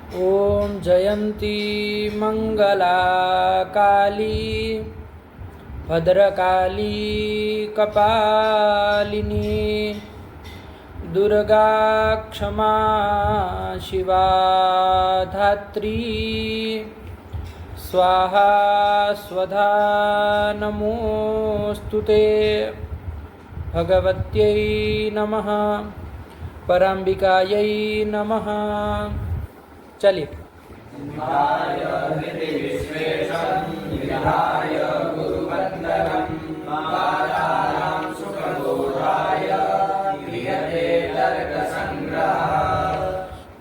ओम जयंती मंगला काली भद्रकाली कपालिनी दुर्गा क्षमा शिवा धात्री स्वाहा स्वधा नमोस्तुते भगवत्यै नमः पराम्बिकायै नमः। चलिए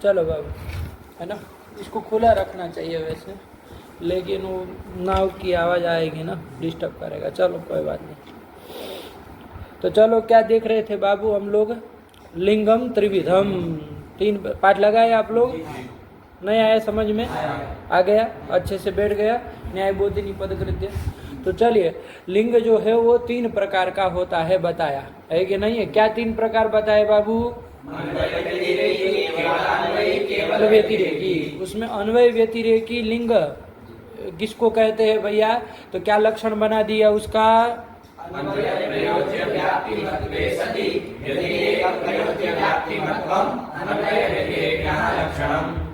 चलो बाबू, है ना, इसको खुला रखना चाहिए वैसे, लेकिन वो नाव की आवाज़ आएगी ना, डिस्टर्ब करेगा। चलो कोई बात नहीं। तो चलो, क्या देख रहे थे बाबू हम लोग? लिंगम त्रिविधम, 3 पाठ लगाए आप लोग? नहीं आया समझ में? आ गया, अच्छे से बैठ गया। न्याय बोधिनी पदकृत्य। तो चलिए, लिंग जो है वो 3 प्रकार का होता है, बताया है कि नहीं है? क्या 3 प्रकार बताए बाबू? व्यतिरेकी। उसमें अन्वय व्यतिरेकी लिंग किसको कहते हैं भैया? तो क्या लक्षण बना दिया उसका?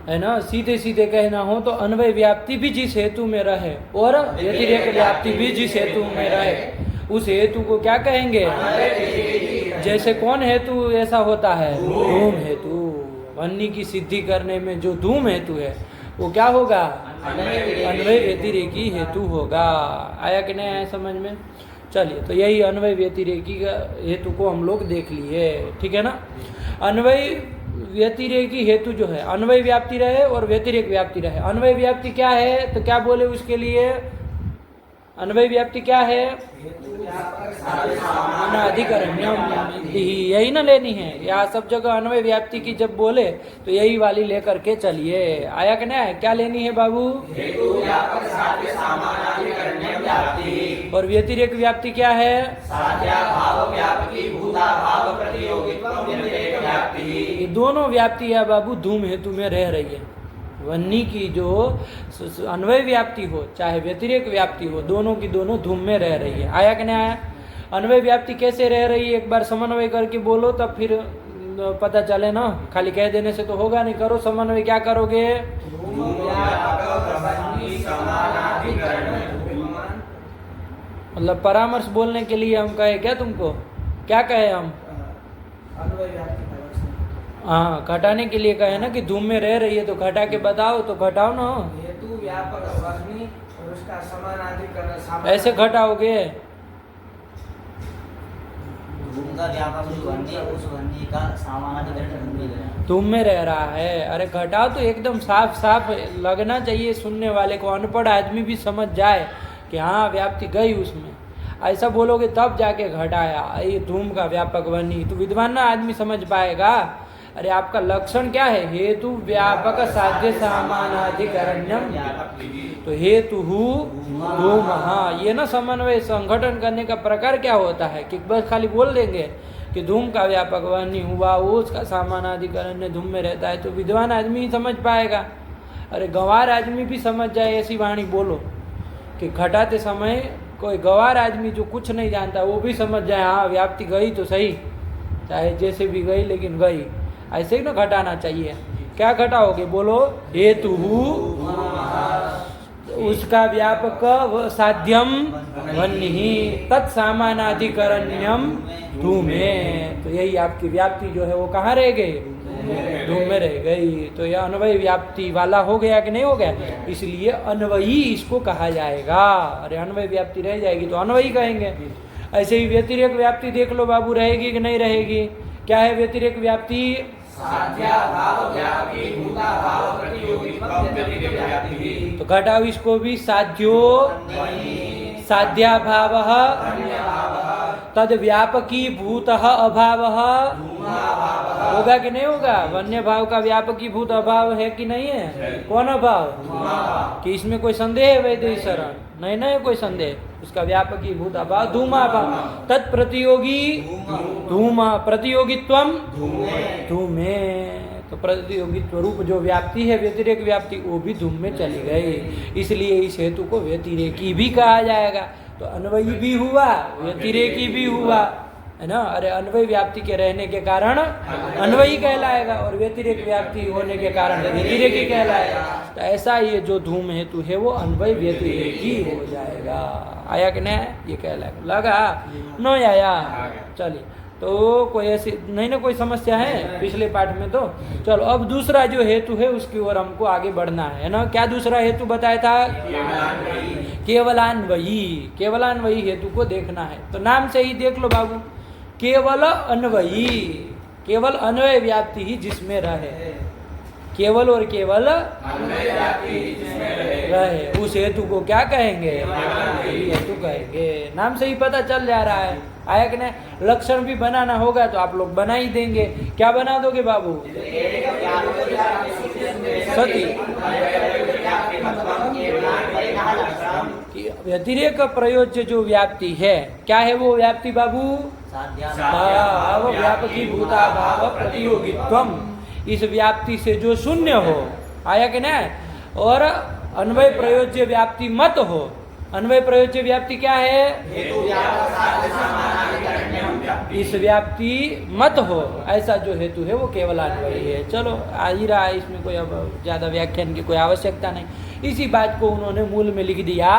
है ना, सीधे सीधे कहना हो तो अन्वय व्याप्ति भी जिस हेतु में रहे और व्यतिरेक व्याप्ति भी जिस हेतु में रहे, उस हेतु को क्या कहेंगे? जैसे कौन हेतु ऐसा होता है? धूम हेतु। वन्नी की सिद्धि करने में जो धूम हेतु है वो क्या होगा? अन्वय व्यतिरेकी हेतु होगा। आया कि नहीं आया समझ में? चलिए, तो यही अन्वय व्यतिरेकी का हेतु को हम लोग देख लिए, ठीक है ना। अन्वय व्यतिरेकी हेतु जो है, अन्वय व्याप्ति रहे और व्यतिरेक व्याप्ति रहे। अन्वय व्याप्ति क्या है? तो क्या बोले उसके लिए? अन्वय व्याप्ति क्या है? अधिकरण्यम, यही ना लेनी है। यहाँ सब जगह अन्वय व्याप्ति की जब बोले तो यही वाली लेकर के चलिए। आया कि नहीं? क्या लेनी है बाबू? और व्यतिरेक व्याप्ति क्या है? ये दोनों व्याप्ति है बाबू धूम हेतु में रह रही है। वन्नी की जो अन्वय व्याप्ति हो चाहे व्यतिरेक व्याप्ति हो, दोनों की दोनों धूम में रह रही है। आया कि नहीं आया? अन्वय व्याप्ति कैसे रह रही है? एक बार समन्वय करके बोलो, तब फिर पता चले ना। खाली कह देने से तो होगा नहीं। करो समन्वय। क्या करोगे? मतलब परामर्श बोलने के लिए हम कहे क्या तुमको? क्या कहे हम? हाँ, घटाने के लिए कहे ना कि धूम में रह रही है, तो घटा के बताओ। तो घटाओ ना, हेतु व्यापक वह्नि और उसका समानाधिकरण। ऐसे घटाओगे? धूम का व्यापक वह्नि, उस वह्नि का समानाधिकरण धूम में रह रहा है। अरे घटाओ तो एकदम साफ साफ लगना चाहिए, सुनने वाले को, अनपढ़ आदमी भी समझ जाए कि हाँ व्याप्ति गई उसमें। ऐसा बोलोगे तब जाके घटाया ये धूम का व्यापक वह्नि, तो विद्वान ना आदमी समझ पाएगा। अरे आपका लक्षण क्या है? हेतु व्यापक साध्य सामानाधिकरण्यम। तो हेतु धूम। हाँ, ये ना समन्वय संगठन करने का प्रकार क्या होता है कि बस खाली बोल देंगे कि धूम का व्यापक वह्नि हुआ, वो उसका सामानाधिकरण धूम में रहता है, तो विद्वान आदमी ही समझ पाएगा। अरे गंवार आदमी भी समझ जाए ऐसी वाणी बोलो कि घटाते समय कोई गंवार आदमी जो कुछ नहीं जानता वो भी समझ जाए, हाँ व्याप्ति गई तो सही, चाहे जैसे भी गई लेकिन गई। ऐसे ही ना घटाना चाहिए। क्या घटाओगे? बोलो। हेतु उसका व्यापक साध्यम वह्नि तत्सामानाधिकरण्यम धूमे। तो यही आपकी व्याप्ति जो है वो कहाँ रह गई? धूम में रह गई। तो यह अन्वय व्याप्ति वाला हो गया कि नहीं हो गया? इसलिए अन्वयी इसको कहा जाएगा। अरे अन्वय व्याप्ति रह जाएगी तो अन्वयी कहेंगे। ऐसे ही व्यतिरेक व्याप्ति देख लो बाबू, रहेगी कि नहीं रहेगी? क्या है व्यतिरेक व्याप्ति? तो घटाओ इसको भी। साध्यो साध्याभाव तद व्यापकी भूत अभाव होगा कि नहीं होगा? वन्य भाव का व्यापकी भूत अभाव है कि नहीं है? कौन अभाव? कि इसमें कोई संदेह है वैद्य शरण? नहीं ना है कोई संदेह। उसका व्यापकी भूत अभाव धूमा भाव तत्प्रतियोगी धूमा प्रतियोगित्वम धूमे। तो प्रतियोगित्व रूप जो व्याप्ति है व्यतिरेक व्याप्ति वो भी धूम में चली गई, इसलिए इस हेतु को व्यतिरेकी भी कहा जाएगा। तो अन्वयी भी हुआ व्यतिरेकी भी हुआ, है ना। अरे अन्वय व्याप्ति के रहने के कारण अन्वयी कहलाएगा और व्यतिरेक व्याप्ति होने के कारण व्यतिरेकी कहलाएगा। तो ऐसा ये जो धूम हेतु है वो अन्वय व्यतिरेकी हो जाएगा। आया कि नहीं? ये कहलाएगा। लगा? नहीं आया? चलिए, तो कोई ऐसी नहीं ना कोई समस्या है पिछले पाठ में? तो चलो अब दूसरा जो हेतु है उसकी ओर हमको आगे बढ़ना है ना। क्या दूसरा हेतु बताया था? केवलान्वयी। केवलान्वयी हेतु को देखना है। तो नाम से ही देख लो बाबू, केवल अन्वयी, केवल अन्वय व्याप्ति ही जिसमें रहे, केवल और केवल रहे उस हेतु को क्या कहेंगे? हेतु कहेंगे। नाम से ही पता चल जा रहा है। आया कि नहीं? लक्षण भी बनाना होगा तो आप लोग बना ही देंगे। क्या बना दोगे बाबू? सती व्यतिरेक प्रयोज्य जो व्याप्ति है, क्या है वो व्याप्ति बाबू? भाव व्यापकी भूता भाव प्रतियोगित्वम। इस व्याप्ति से जो शून्य हो, आया कि नहीं? और अन्वय प्रयोज्य व्याप्ति मत हो। अन्वय प्रयोज्य व्याप्ति क्या है? इस व्याप्ति मत हो, ऐसा जो हेतु है वो केवलान्वयी है। चलो आ ही रहा है, इसमें कोई अब ज्यादा व्याख्यान की कोई आवश्यकता नहीं। इसी बात को उन्होंने मूल में लिख दिया,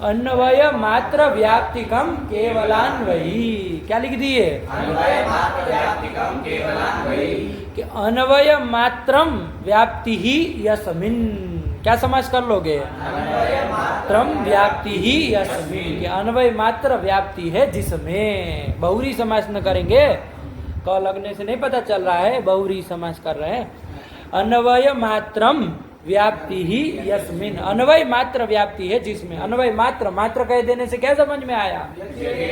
अन्वय मात्र व्याप्तिकम केवलान्वयी। क्या लिख दिए? कि अन्वय मात्रम व्याप्ति ही यस्मिन। क्या समास कर लोगे? मात्रम व्याप्ति ही यस्मिन, कि अन्वय मात्र व्याप्ति है जिसमें। बहुरी समास न करेंगे, क लगने से नहीं पता चल रहा है, बहुरी समास कर रहे हैं। अन्वय मात्रम व्याप्ति ही यस्मिन, अन्वय मात्र व्याप्ति है जिसमें। अन्वय मात्र, मात्र कह देने से क्या समझ में आया?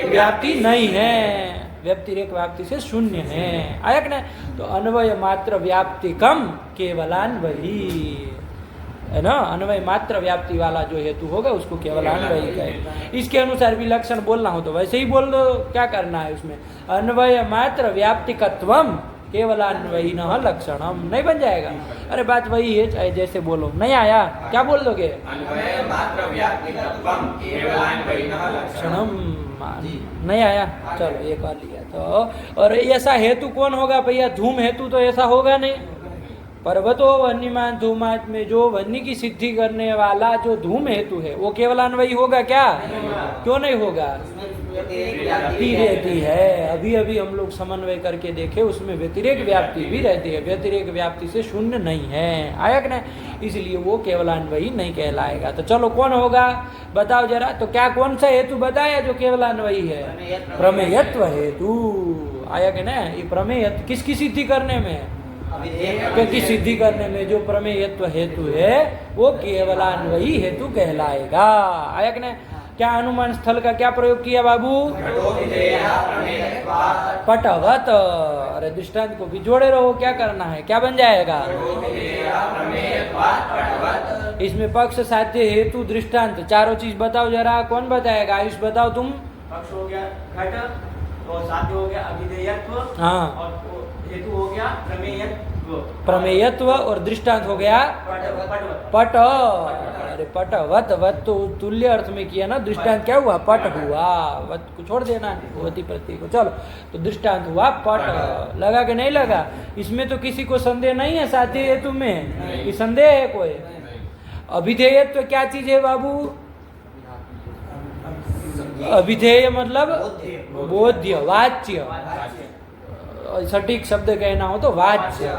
व्याप्ति नहीं है, व्यतिरेक व्याप्ति से शून्य है। आया कि नहीं? तो अन्वय मात्र व्याप्ति कम केवलान्वयी, है ना। अन्वय मात्र व्याप्ति वाला जो हेतु होगा उसको केवलान्वयी कहे। इसके अनुसार भी लक्षण बोलना हो तो वैसे ही बोल दो, क्या करना है उसमें? अन्वय मात्र व्याप्तिकत्वम केवलान्वयी न लक्षणम। नहीं बन जाएगा? अरे बात वही है, चाहे जैसे बोलो। नहीं आया? क्या बोल दोगे? अन्वय मात्र व्याप्तिकत्वम केवलान्वयी न लक्षणम। नहीं आया? चलो ये कर लिया। तो और ऐसा हेतु कौन होगा भैया? धूम हेतु तो ऐसा होगा नहीं। पर्वतो वन्यमान धूमात में जो वन्य की सिद्धि करने वाला जो धूम हेतु है वो केवलान्वयी होगा क्या? क्यों नहीं होगा? व्याप्ति रहती है। अभी अभी हम लोग समन्वय करके देखे, उसमें व्यतिरेक व्याप्ति भी रहती है, व्यतिरेक व्याप्ति से शून्य नहीं है। आया कि नहीं? इसलिए वो केवलान्वयी नहीं कहलाएगा। तो चलो कौन होगा बताओ जरा। तो क्या कौन सा हेतु बताया जो केवलान्वयी है? प्रमेयत्व हेतु। आया कि नहीं? ये प्रमेय किसकी सिद्धि करने में? क्योंकि सिद्धि करने में जो प्रमेयत्व हेतु है वो केवलान्वयी हेतु कहलाएगा। आया कि नहीं? क्या अनुमान स्थल का क्या प्रयोग किया बाबू? पटवत। अरे दृष्टांत को भी जोड़े रहो, क्या करना है? क्या बन जाएगा? इसमें पक्ष साध्य हेतु दृष्टांत चारों चीज बताओ जरा। कौन बताएगा? आयुष बताओ तुम। पक्ष हो गया घट, और साध्य हो गया अभिधेयत्व, हाँ, और हेतु हो गया प्रमेयत्व। प्रमेयत्व और दृष्टांत हो गया पट। अरे पट वत, वत तो तुल्य अर्थ में किया ना, दृष्टांत क्या हुआ? पट हुआ। वत को छोड़ देना है, वती प्रत्यय को। चलो तो दृष्टांत हुआ पट। लगा कि नहीं लगा? इसमें तो किसी को संदेह नहीं है साध्य हेतु में? कि संदेह है कोई? अभिधेयत्व क्या चीज है बाबू? अभिधेय मतलब बोध्य, वाच्य। सटीक शब्द कहना हो तो वाच्य,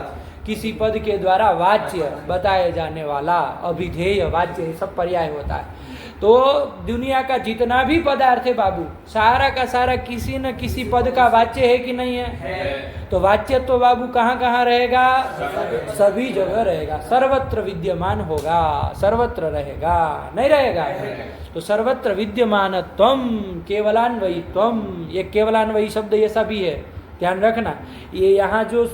किसी पद के द्वारा वाच्य बताए जाने वाला अभिधेय, वाच्य, सब पर्याय होता है। तो दुनिया का जितना भी पदार्थ है बाबू, सारा का सारा किसी न किसी पद का वाच्य है कि नहीं है? तो वाच्य तो बाबू कहाँ कहाँ रहेगा? सभी जगह रहेगा, सर्वत्र विद्यमान होगा, सर्वत्र रहेगा, नहीं रहेगा? तो सर्वत्र विद्यमानत्वम केवलान्वयित्वम। ये केवलान्वयी शब्द ऐसा भी है, ध्यान रखना। ये यहाँ जो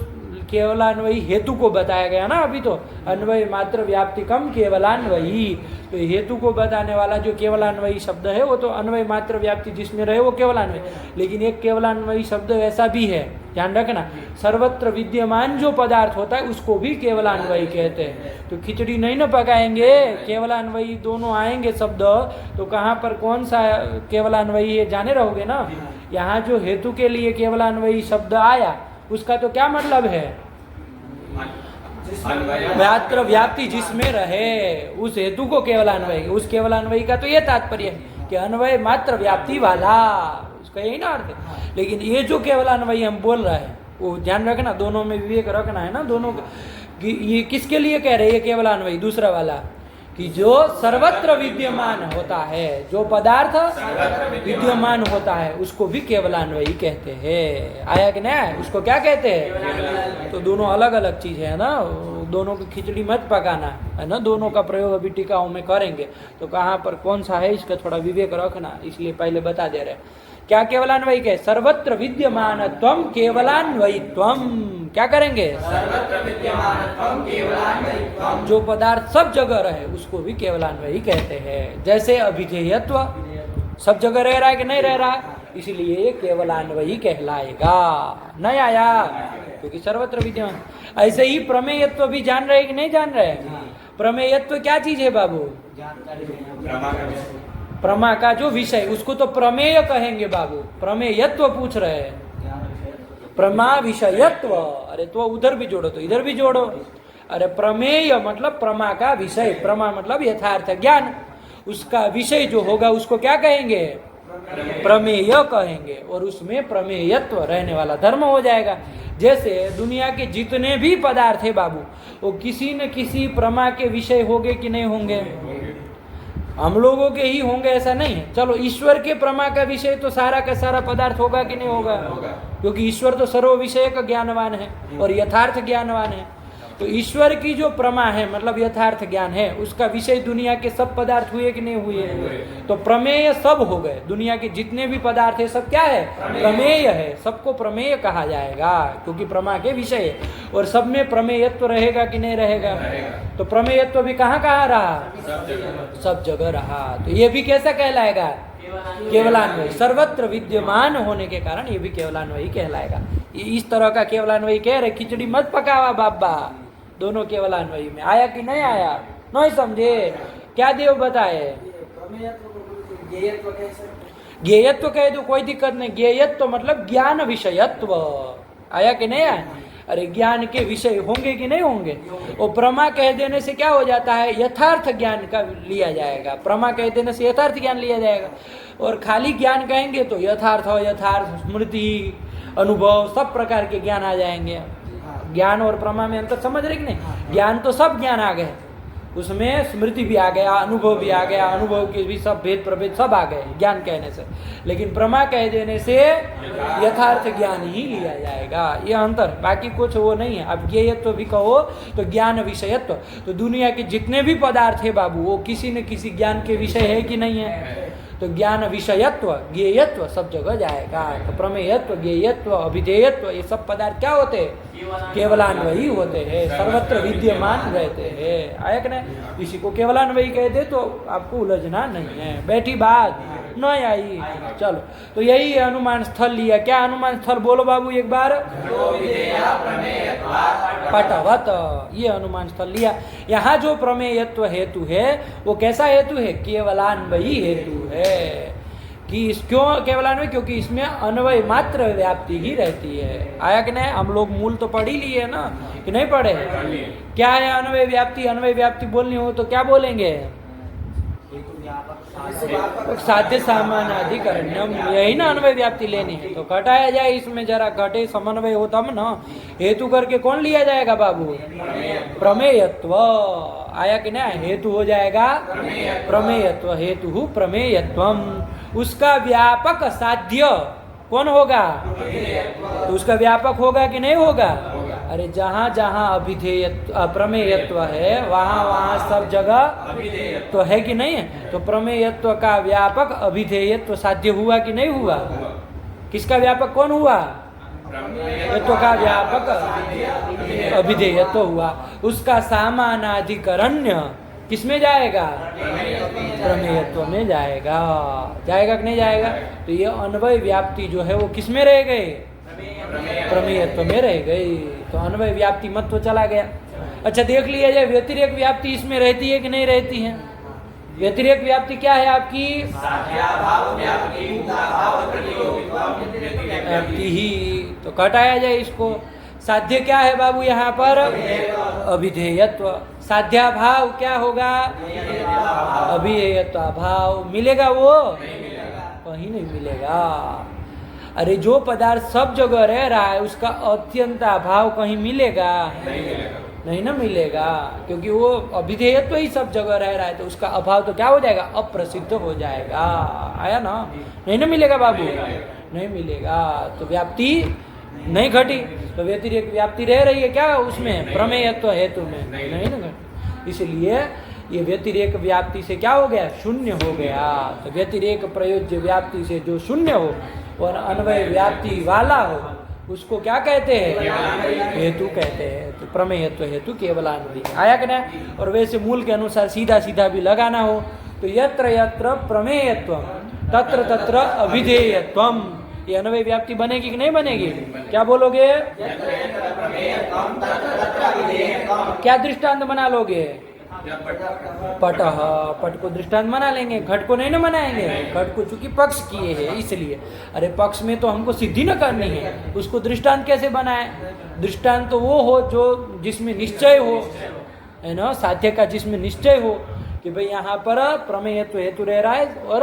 केवलान्वयी हेतु को बताया गया ना अभी, तो अन्वय मात्र व्याप्तिकम केवलान्वयी, तो हेतु को बताने वाला जो केवलान्वयी शब्द है वो तो अन्वय मात्र व्याप्ति जिसमें रहे वो केवलान्वयी। लेकिन एक केवलान्वयी शब्द ऐसा भी है, ध्यान रखना, सर्वत्र विद्यमान जो पदार्थ होता है उसको भी केवलान्वयी कहते हैं। तो खिचड़ी नहीं न पकाएंगे, केवलान्वयी दोनों आएंगे शब्द, तो कहाँ पर कौन सा केवलान्वयी है जाने रहोगे ना। यहाँ जो हेतु के लिए केवलान्वयी शब्द आया उसका तो क्या मतलब है, मात्र व्याप्ति जिसमें रहे उस हेतु को केवलान्वयी, उस केवलान्वयी का तो ये तात्पर्य है कि अन्वय मात्र व्याप्ति वाला, उसका यही ना अर्थ है। लेकिन ये जो केवलान्वयी हम बोल रहे हैं वो ध्यान रखना, दोनों में विवेक रखना है ना, दोनों ये किसके लिए कह रहे हैं केवलान्वयी दूसरा वाला, कि जो सर्वत्र विद्यमान होता है, जो पदार्थ विद्यमान होता है उसको भी केवलान्वयी कहते हैं। आया कि नहीं, उसको क्या कहते हैं। तो दोनों अलग अलग चीज है ना, दोनों की खिचड़ी मत पकाना है ना, दोनों का प्रयोग अभी टीकाओं में करेंगे, तो कहाँ पर कौन सा है इसका थोड़ा विवेक रखना, इसलिए पहले बता दे रहे। क्या केवलान्वयी के, सर्वत्र विद्यमान त्वम केवलान्वयी त्वम, क्या करेंगे, सर्वत्र विद्यमान त्वम केवलान्वयी त्वम, जो पदार्थ सब जगह रहे उसको भी केवलान्वयी कहते हैं। जैसे अभिधेयत्व सब जगह रह रहा है कि नहीं रह रहा, इसलिए ये केवलान्वयी कहलाएगा। नहीं आया, क्योंकि सर्वत्र विद्यमान। ऐसे ही प्रमेयत्व भी जान रहे कि नहीं जान रहे, प्रमेयत्व क्या चीज है बाबू, प्रमा का जो विषय, उसको तो प्रमेय कहेंगे बाबू, प्रमेयत्व पूछ रहे हैं, प्रमा विषयत्व, अरे तो उधर भी जोड़ो तो इधर भी जोड़ो। अरे प्रमेय मतलब प्रमा का विषय, प्रमा मतलब यथार्थ ज्ञान, उसका विषय जो होगा उसको क्या कहेंगे, प्रमेय कहेंगे, और उसमें प्रमेयत्व रहने वाला धर्म हो जाएगा। जैसे दुनिया के जितने भी पदार्थ है बाबू वो किसी न किसी प्रमा के विषय होंगे कि नहीं होंगे, हम लोगों के ही होंगे ऐसा नहीं है। चलो ईश्वर के प्रमा का विषय तो सारा का सारा पदार्थ होगा कि नहीं होगा, क्योंकि ईश्वर तो सर्व विषय का ज्ञानवान है और यथार्थ ज्ञानवान है। तो ईश्वर की जो प्रमा है मतलब यथार्थ ज्ञान है, उसका विषय दुनिया के सब पदार्थ हुए कि नहीं हुए, तो प्रमेय सब हो गए। दुनिया के जितने भी पदार्थ है सब क्या है, प्रमेय है, सबको प्रमेय कहा जाएगा क्योंकि प्रमा के विषय है। और सब में प्रमेयत्व रहेगा कि नहीं रहेगा, तो प्रमेयत्व भी कहाँ कहाँ रहा, सब जगह रहा। तो ये भी कैसा कहलाएगा, केवलान्वयी, सर्वत्र विद्यमान होने के कारण ये भी केवलान्वयी कहलाएगा। इस तरह का केवलान्वयी कह रहे, खिचड़ी मत पकावा बाबा, दोनों केवलान्वयी में आया कि नहीं आया, नहीं समझे क्या देव बताए। ज्ञेयत्व कह दो कोई दिक्कत नहीं, ज्ञेयत्व मतलब ज्ञान विषयत्व, आया कि नहीं आया। अरे ज्ञान के विषय होंगे कि नहीं होंगे, और प्रमा कह देने से क्या हो जाता है, यथार्थ ज्ञान का लिया जाएगा। प्रमा कह देने से यथार्थ ज्ञान लिया जाएगा, और खाली ज्ञान कहेंगे तो यथार्थ यथार्थ स्मृति अनुभव सब प्रकार के ज्ञान आ जाएंगे। ज्ञान और प्रमा में अंतर समझ रहे कि नहीं, ज्ञान तो सब ज्ञान आ गए, उसमें स्मृति भी आ गया, अनुभव भी आ गया, अनुभव के भी सब भेद प्रभेद सब आ गए ज्ञान कहने से। लेकिन प्रमा कह देने से यथार्थ ज्ञान ही लिया जाएगा, ये अंतर, बाकी कुछ वो नहीं है। अब ज्ञेयत्व भी कहो तो ज्ञान विषयत्व, तो दुनिया के जितने भी पदार्थ है बाबू वो किसी न किसी ज्ञान के विषय है कि नहीं है, तो ज्ञान विषयत्व ज्ञेयत्व सब जगह जाएगा। तो प्रमेयत्व ज्ञेयत्व अभिधेयत्व ये सब पदार्थ क्या होते हैं, केवलान्वयी होते हैं, सर्वत्र विद्यमान रहते हैं। आया कि नहीं, इसी को केवलान्वयी कहते, तो आपको उलझना नहीं है। बैठी बात नहीं आई, चलो तो यही अनुमान स्थल लिया। क्या अनुमान स्थल बोलो बाबू एक बार, पटवत, ये अनुमान स्थल लिया। यहाँ जो प्रमेयत्व हेतु है वो कैसा हेतु है, केवलान्वयी हेतु है। कि क्यों केवलान्वयी, क्योंकि इसमें अन्वय मात्र व्याप्ति ही रहती है। आया कि नहीं, हम लोग मूल तो पढ़ ही लिए ना कि नहीं पढ़े, क्या है अन्वय व्याप्ति। अन्वय व्याप्ति बोलनी हो तो क्या बोलेंगे, साध्य सामान्य अधिकरणम, यही ना अन्वय व्याप्ति लेनी है। तो घटाया जाए इसमें, जरा घटे समन्वय हो तब ना, हेतु करके कौन लिया जाएगा बाबू, प्रमेयत्व। आया कि नहीं, हेतु हो जाएगा प्रमेयत्व, हेतु प्रमेयत्वम। उसका व्यापक साध्य कौन होगा, तो उसका व्यापक होगा कि नहीं होगा। अरे जहाँ जहाँ अभिधेयत्व प्रमेयत्व है वहाँ वहाँ सब जगह तो है कि नहीं है, तो प्रमेयत्व का व्यापक अभिधेयत्व साध्य हुआ कि नहीं हुआ। किसका व्यापक कौन हुआ, यत्व का व्यापक अभिधेयत्व हुआ, उसका सामानाधिकरण्य किसमें जाएगा? प्रमेयत्व में जाएगा। जाएगा कि नहीं जाएगा? तो ये अन्वय व्याप्ति जो है वो किसमें रह गई? प्रमेयत्व में रह गई। तो अन्वय व्याप्ति मत तो चला गया। अच्छा देख लिया जाए, व्यतिरेक व्याप्ति इसमें रहती है कि नहीं रहती है? व्यतिरेक व्याप्ति क्या है आपकी? व्याप्ति ही। तो घटाया जाए इसको। साध्य क्या है बाबू यहाँ पर? अभिधेयत्व। साध्याभाव क्या होगा? अभिधेयत्व भाव। मिलेगा वो? कहीं नहीं मिलेगा। अरे जो पदार्थ सब जगह रह रहा है उसका अत्यंत अभाव कहीं मिलेगा? नहीं ना मिलेगा, क्योंकि वो अभिधेयत्व ही सब जगह रह रहा है, तो उसका अभाव तो क्या हो जाएगा? अप्रसिद्ध हो जाएगा। आया ना? नहीं ना मिलेगा बाबू? नहीं मिलेगा। तो व्याप्ति नहीं घटी, तो व्यतिरेक व्याप्ति रह रही है क्या उसमें? प्रमेयत्व हेतु में नहीं ना घटी। इसलिए ये व्यतिरेक व्याप्ति से क्या हो गया? शून्य हो गया। तो व्यतिरेक प्रयोज्य व्याप्ति से जो शून्य हो और अन्वय व्याप्ति वाला हो उसको क्या कहते हैं? हेतु कहते हैं। तो प्रमेयत्व हेतु केवलान्वयी। आया कि नहीं? और वैसे मूल के अनुसार सीधा सीधा भी लगाना हो तो यत्र यत्र प्रमेयत्वम तत्र तत्र अभिधेयत्वम, ये अन्वय व्याप्ति बनेगी कि नहीं बनेगी? क्या बोलोगे? क्या दृष्टांत बना लोगे? पट। पट को दृष्टांत बना लेंगे, घट को नहीं ना बनाएंगे। घट को चूंकि पक्ष किए हैं इसलिए। अरे पक्ष में तो हमको सिद्धि न करनी है, उसको दृष्टांत कैसे बनाए? दृष्टांत तो वो हो जो जिसमें निश्चय हो, है ना? साध्य का जिसमें निश्चय हो कि भाई यहाँ पर प्रमेयत्व हेतु रह रहा है और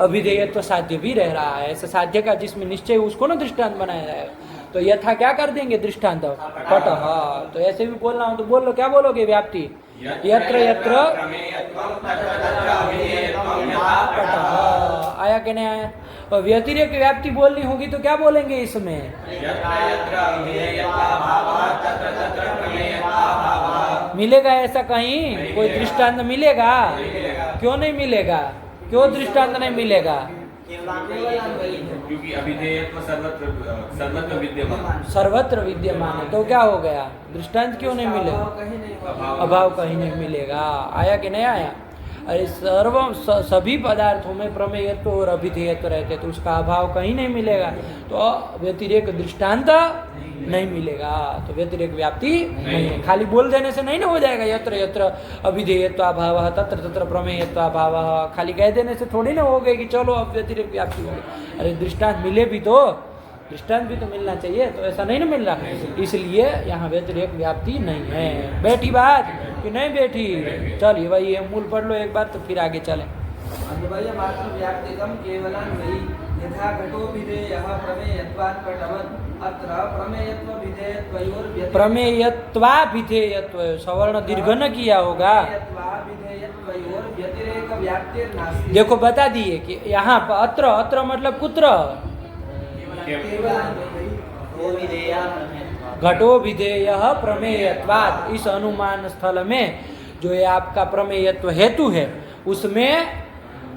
अभिधेयत्व साध्य भी रह रहा है। ऐसा साध्य का जिसमें निश्चय हो उसको ना दृष्टांत बनाया जाएगा। तो यथा क्या कर देंगे? दृष्टांत पट। तो ऐसे भी बोलना हो तो बोल लो। क्या बोलोगे? व्याप्ति यत्र यत्र पट। आया कि नहीं आया? और व्यतिरेक व्याप्ति बोलनी होगी तो क्या बोलेंगे इसमें? मिलेगा ऐसा कहीं? कोई दृष्टांत मिलेगा? क्यों नहीं मिलेगा? क्यों दृष्टांत नहीं मिलेगा? क्योंकि अभिधेयत्व सर्वत्र विद्यमान, सर्वत्र विद्यमान है। तो क्या हो गया? दृष्टांत क्यों नहीं मिलेगा? अभाव कहीं नहीं मिलेगा। आया कि नहीं आया? अरे सभी पदार्थों में प्रमेयत्व और अभिधेयत्व रहते, तो उसका अभाव कहीं नहीं मिलेगा। तो व्यतिरेक दृष्टांत नहीं मिलेगा। तो व्यतिरेक व्याप्ति नहीं है। खाली बोल देने से नहीं ना हो जाएगा यत्र यत्र अभिधेयत्व अभाव तत्र तत्र प्रमेयत्व अभाव। खाली कह देने से थोड़ी ना हो गए कि चलो अब व्यतिरेक व्याप्ति हो गई। अरे दृष्टांत मिले भी तो, दृष्टांत भी तो मिलना चाहिए। तो ऐसा नहीं ना मिल रहा, इसलिए यहाँ व्यतिरेक व्याप्ति नहीं है। बैठी बात कि नहीं बैठी? चलिए भाई ये मूल पढ़ लो एक बार तो फिर आगे चलें। अन्वय मात्र व्याप्तिकम केवलान्वयी यथा घटो विधेयः प्रमेयत्वात् पटवत् अत्र प्रमेयत्व विधेयत्वयोर् प्रमेयत्वाभिधेयत्व सवर्ण दीर्घ न किया होगा। विधेयत्वयोर् व्यतिरेक व्याप्तिर्नास्ति। देखो बता दिए कि यहाँ पर अत्र, अत्र मतलब कुत्र? घटो विधेय प्रमेयत्वात्। इस अनुमान स्थल में जो ये आपका प्रमेयत्व हेतु है उसमें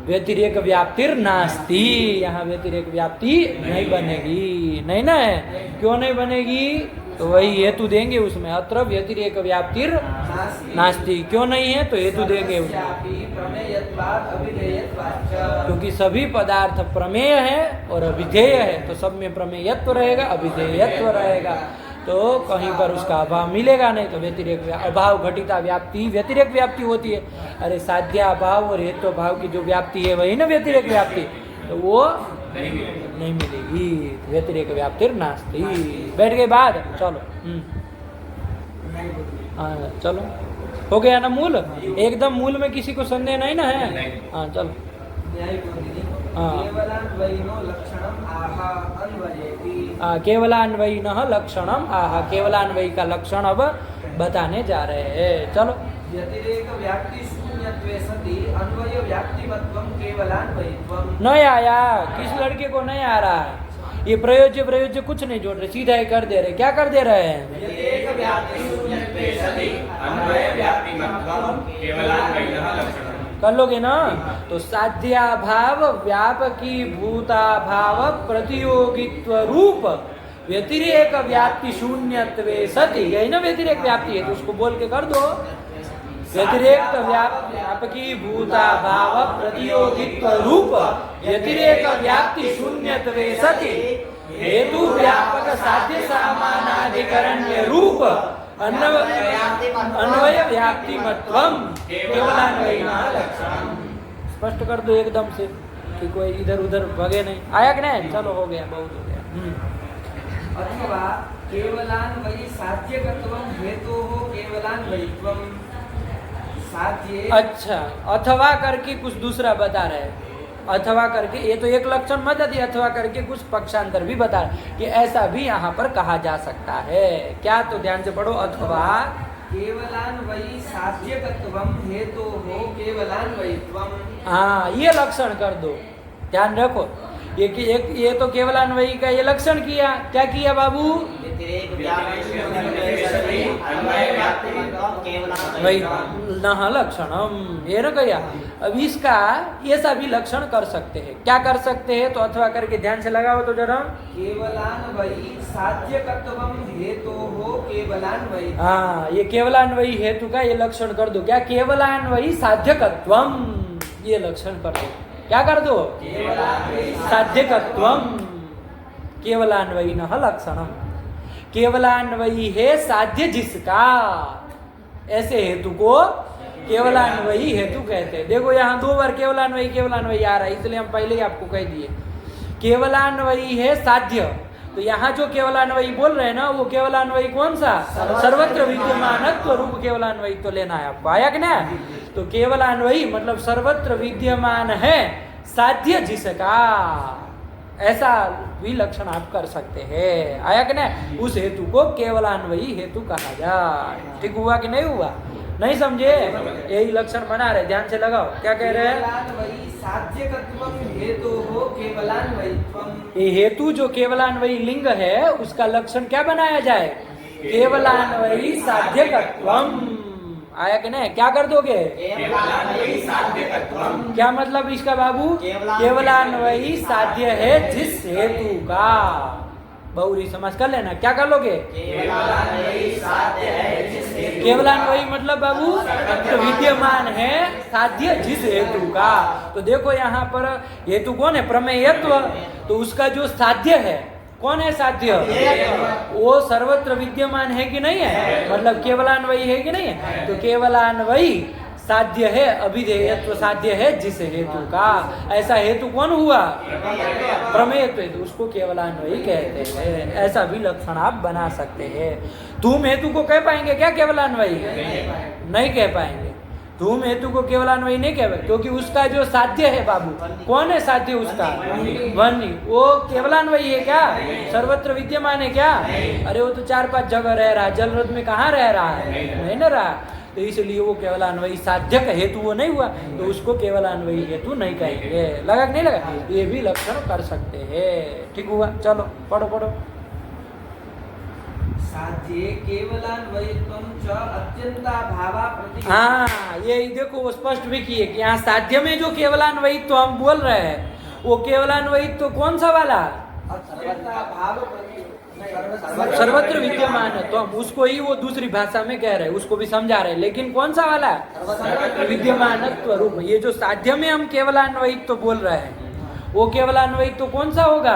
व्यतिरेक व्याप्तिर नास्ति। यहाँ व्यतिरेक व्याप्ति नहीं बनेगी। नहीं ना है? क्यों नहीं बनेगी? तो वही हेतु देंगे उसमें। अत्र व्यतिरेक व्याप्तिर नास्ति। क्यों नहीं है? तो हेतु देंगे उसमें। क्योंकि सभी पदार्थ प्रमेय है और अभिधेय है, तो सब में प्रमेयत्व रहेगा, अभिधेयत्व रहेगा। तो कहीं पर उसका अभाव मिलेगा नहीं। तो व्यतिरेक अभाव घटिता व्याप्ति व्यतिरेक व्याप्ति होती है। अरे साध्या अभाव और हेतु भाव की जो व्याप्ति है वही ना व्यतिरेक व्याप्ति, तो वो नहीं मिलेगी। व्यतिरेक व्याप्ति नास्ति। बैठ गए बात? चलो हाँ चलो हो गया ना मूल? एकदम मूल में किसी को संदेह नहीं ना है? हाँ चलो। केवलान्वयिन लक्षणम आह। केवलान्वयी का लक्षण अब बताने जा रहे हैं। चलो। व्यतिरेक व्याप्ति शून्यत्वे सति अन्वय व्याप्तिमत्वं केवलान्वयित्वं। नहीं आया? किस लड़के को नहीं आ रहा है? ये प्रयोज्य कुछ नहीं जोड़ रहे, सीधा ही कर दे रहे। क्या कर दे रहे हैं? व्यतिरेक व्याप्ति शून्यत्वे सति अन्वय व्याप्तिमत्वं केवलान्वयिनः लक्षणम्। कर लोगे ना? तो साध्याभाव व्यापकी भूताभाव प्रतियोगित्व रूप व्यतिरेक व्याप्ति शून्यत्वे सति, यही ना व्यतिरेक व्याप्ति है, तो उसको बोल के कर दो। व्यतिरेक व्यापकी भूता भाव प्रतियोगित्व रूप व्यतिरेक व्याप्ति शून्यत्वे सति हेतु व्यापक साध्य सामानाधिकरण्य रूप अन्वय व्याप्ति मत्वम केवलान्वयिना लक्षणम। स्पष्ट कर दो एकदम से कि कोई इधर उधर भगे नहीं। आया कि नहीं? चलो हो गया, बहुत हो गया। अथवा केवलान्वयी साध्यकत्वं हेतोः केवलान्वयित्वं साध्य। अच्छा, अथवा करके कुछ दूसरा बता रहे हैं। अथवा करके ये तो एक लक्षण मत दिए, अथवा करके कुछ पक्षांतर भी बता रहे कि ऐसा भी यहाँ पर कहा जा सकता है। क्या? तो ध्यान से पढ़ो। अथवा केवलान्वयी साध्यकत्वं हेतोः केवलान्वयित्वं। हाँ, ये लक्षण कर दो, ध्यान रखो। ये तो केवलान्वयी का ये लक्षण किया। क्या किया बाबू? व्यतिरेक व्याप्ति अन्वय व्याप्ति मत्वम केवलान्वयित्वम। वही न लक्षणम, ये न कहा। अब इसका ये सभी लक्षण कर सकते हैं। क्या कर सकते हैं? तो अथवा करके ध्यान से लगाओ तो जरा। केवलान्वयी साध्यकत्वं हेतोः केवलान्वयित्वं। हाँ, ये केवलान्वयी हेतु का ये लक्षण कर दो। क्या? केवलान्वयी साध्यकत्वम, ये लक्षण कर दो। क्या कर दो? साध्यकत्वम केवलान्वयी न लक्षणम। केवलान्वयी है साध्य जिसका, ऐसे हेतु को केवलान्वयी हेतु कहते हैं। देखो यहाँ 2 बार केवलान्वयी आ रहा है, इसलिए हम पहले ही आपको कह दिए केवलान्वयी है साध्य। तो यहाँ जो केवलान्वयी बोल रहे हैं ना, वो केवलान्वयी कौन सा? सर्वत्र विद्यमानत्व रूप केवलान्वयी तो लेना है आपको। आया कि ना? तो केवलान्वयी मतलब सर्वत्र विद्यमान है साध्य जिसका, ऐसा भी लक्षण आप कर सकते हैं। आया कि ना? उस हेतु को केवलान्वयी हेतु कहा जाए। ठीक हुआ कि नहीं हुआ? नहीं समझे? यही लक्षण बना रहे, ध्यान से लगाओ। क्या कह रहे हैं? केवलान्वयी साध्यकत्वं हेतोः केवलान्वयित्वं। ये हेतु जो केवलान्वयी लिंग है, उसका लक्षण क्या बनाया जाए? केवलान्वयी साध्यकत्वम। आया कि नहीं? क्या कर दोगे? केवलान्वयी साध्यकत्वम। क्या मतलब इसका बाबू? केवलान्वयी साध्य है जिस हेतु का। बहुरी समास कर लेना। क्या कर लोगे? केवलान्वयी साध्य है जिस हेतु। केवलान्वयी मतलब बाबू तो विद्यमान है साध्य जिस हेतु का। तो देखो यहाँ पर हेतु कौन है? प्रमेयत्व। तो उसका जो साध्य है, कौन है साध्य? वो सर्वत्र विद्यमान है कि नहीं है? मतलब केवलान्वयी है कि नहीं है? तो केवलान्वयी साध्य है, अभिधेयत्व साध्य है जिस हेतु का। ऐसा हेतु कौन हुआ? प्रमेयत्व। तो उसको केवलान्वयी कहते हैं। ऐसा भी लक्षण आप बना सकते हैं। धूम हेतु को कह पाएंगे क्या केवलान्वयी? नहीं कह पाएंगे। धूम हेतु को केवलान्वयी नहीं कह पाएंगे, क्योंकि उसका जो साध्य है बाबू, कौन है साध्य उसका? वन्य। वो केवलान्वयी है क्या? सर्वत्र विद्यमान है क्या? अरे वो तो 4-5 जगह रह रहा है, जलरथ में कहाँ रह रहा है? नहीं ना रहा। तो इसलिए वो केवलान्वयी साध्यक हेतु वो नहीं हुआ, तो उसको केवलान्वयी हेतु नहीं कहेंगे। लगा कि नहीं लगा? ये भी लक्षण कर सकते हैं। ठीक हुआ? चलो पढ़ो पढ़ो। साध्ये केवलान्वयित्वं च अत्यन्ताभावा प्रति। हाँ, ये देखो वो स्पष्ट भी किए कि यहाँ साध्य में जो केवलान्वयित्व हम बोल रहे हैं, वो केवलान्वयित्व कौन सा वाला? अत्यन्ताभाव प्रति। सर्वत्र विद्यमान है, तो हम उसको ही वो दूसरी भाषा में कह रहे हैं, उसको भी समझा रहे हैं। लेकिन कौन सा वाला? विद्यमानत्व रूप। ये जो साध्य में हम केवलान्वयित्व बोल रहे हैं, वो केवलान्वयित्व कौन सा होगा?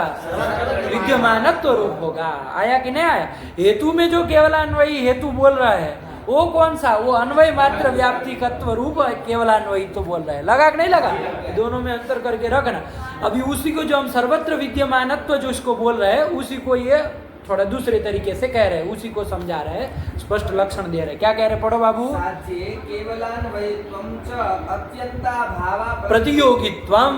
विद्यमानत्व रूप होगा। आया कि नहीं आया? हेतु में जो केवलान्वयी हेतु बोल रहा है, वो कौन सा? वो अन्वय मात्र व्याप्तिकत्व रूप केवलान्वयित्व बोल रहा है। लगा कि नहीं लगा? दोनों में अंतर करके रखना। अभी उसी को जो हम सर्वत्र विद्यमानत्व जो इसको बोल रहे हैं, उसी को ये थोड़ा दूसरे तरीके से कह रहे हैं, उसी को समझा रहे हैं, स्पष्ट लक्षण दे रहे हैं। क्या कह रहे हैं? पढ़ो बाबू। साध्ये केवलान्वयित्वं च अत्यन्ताभावा प्रतियोगित्वम।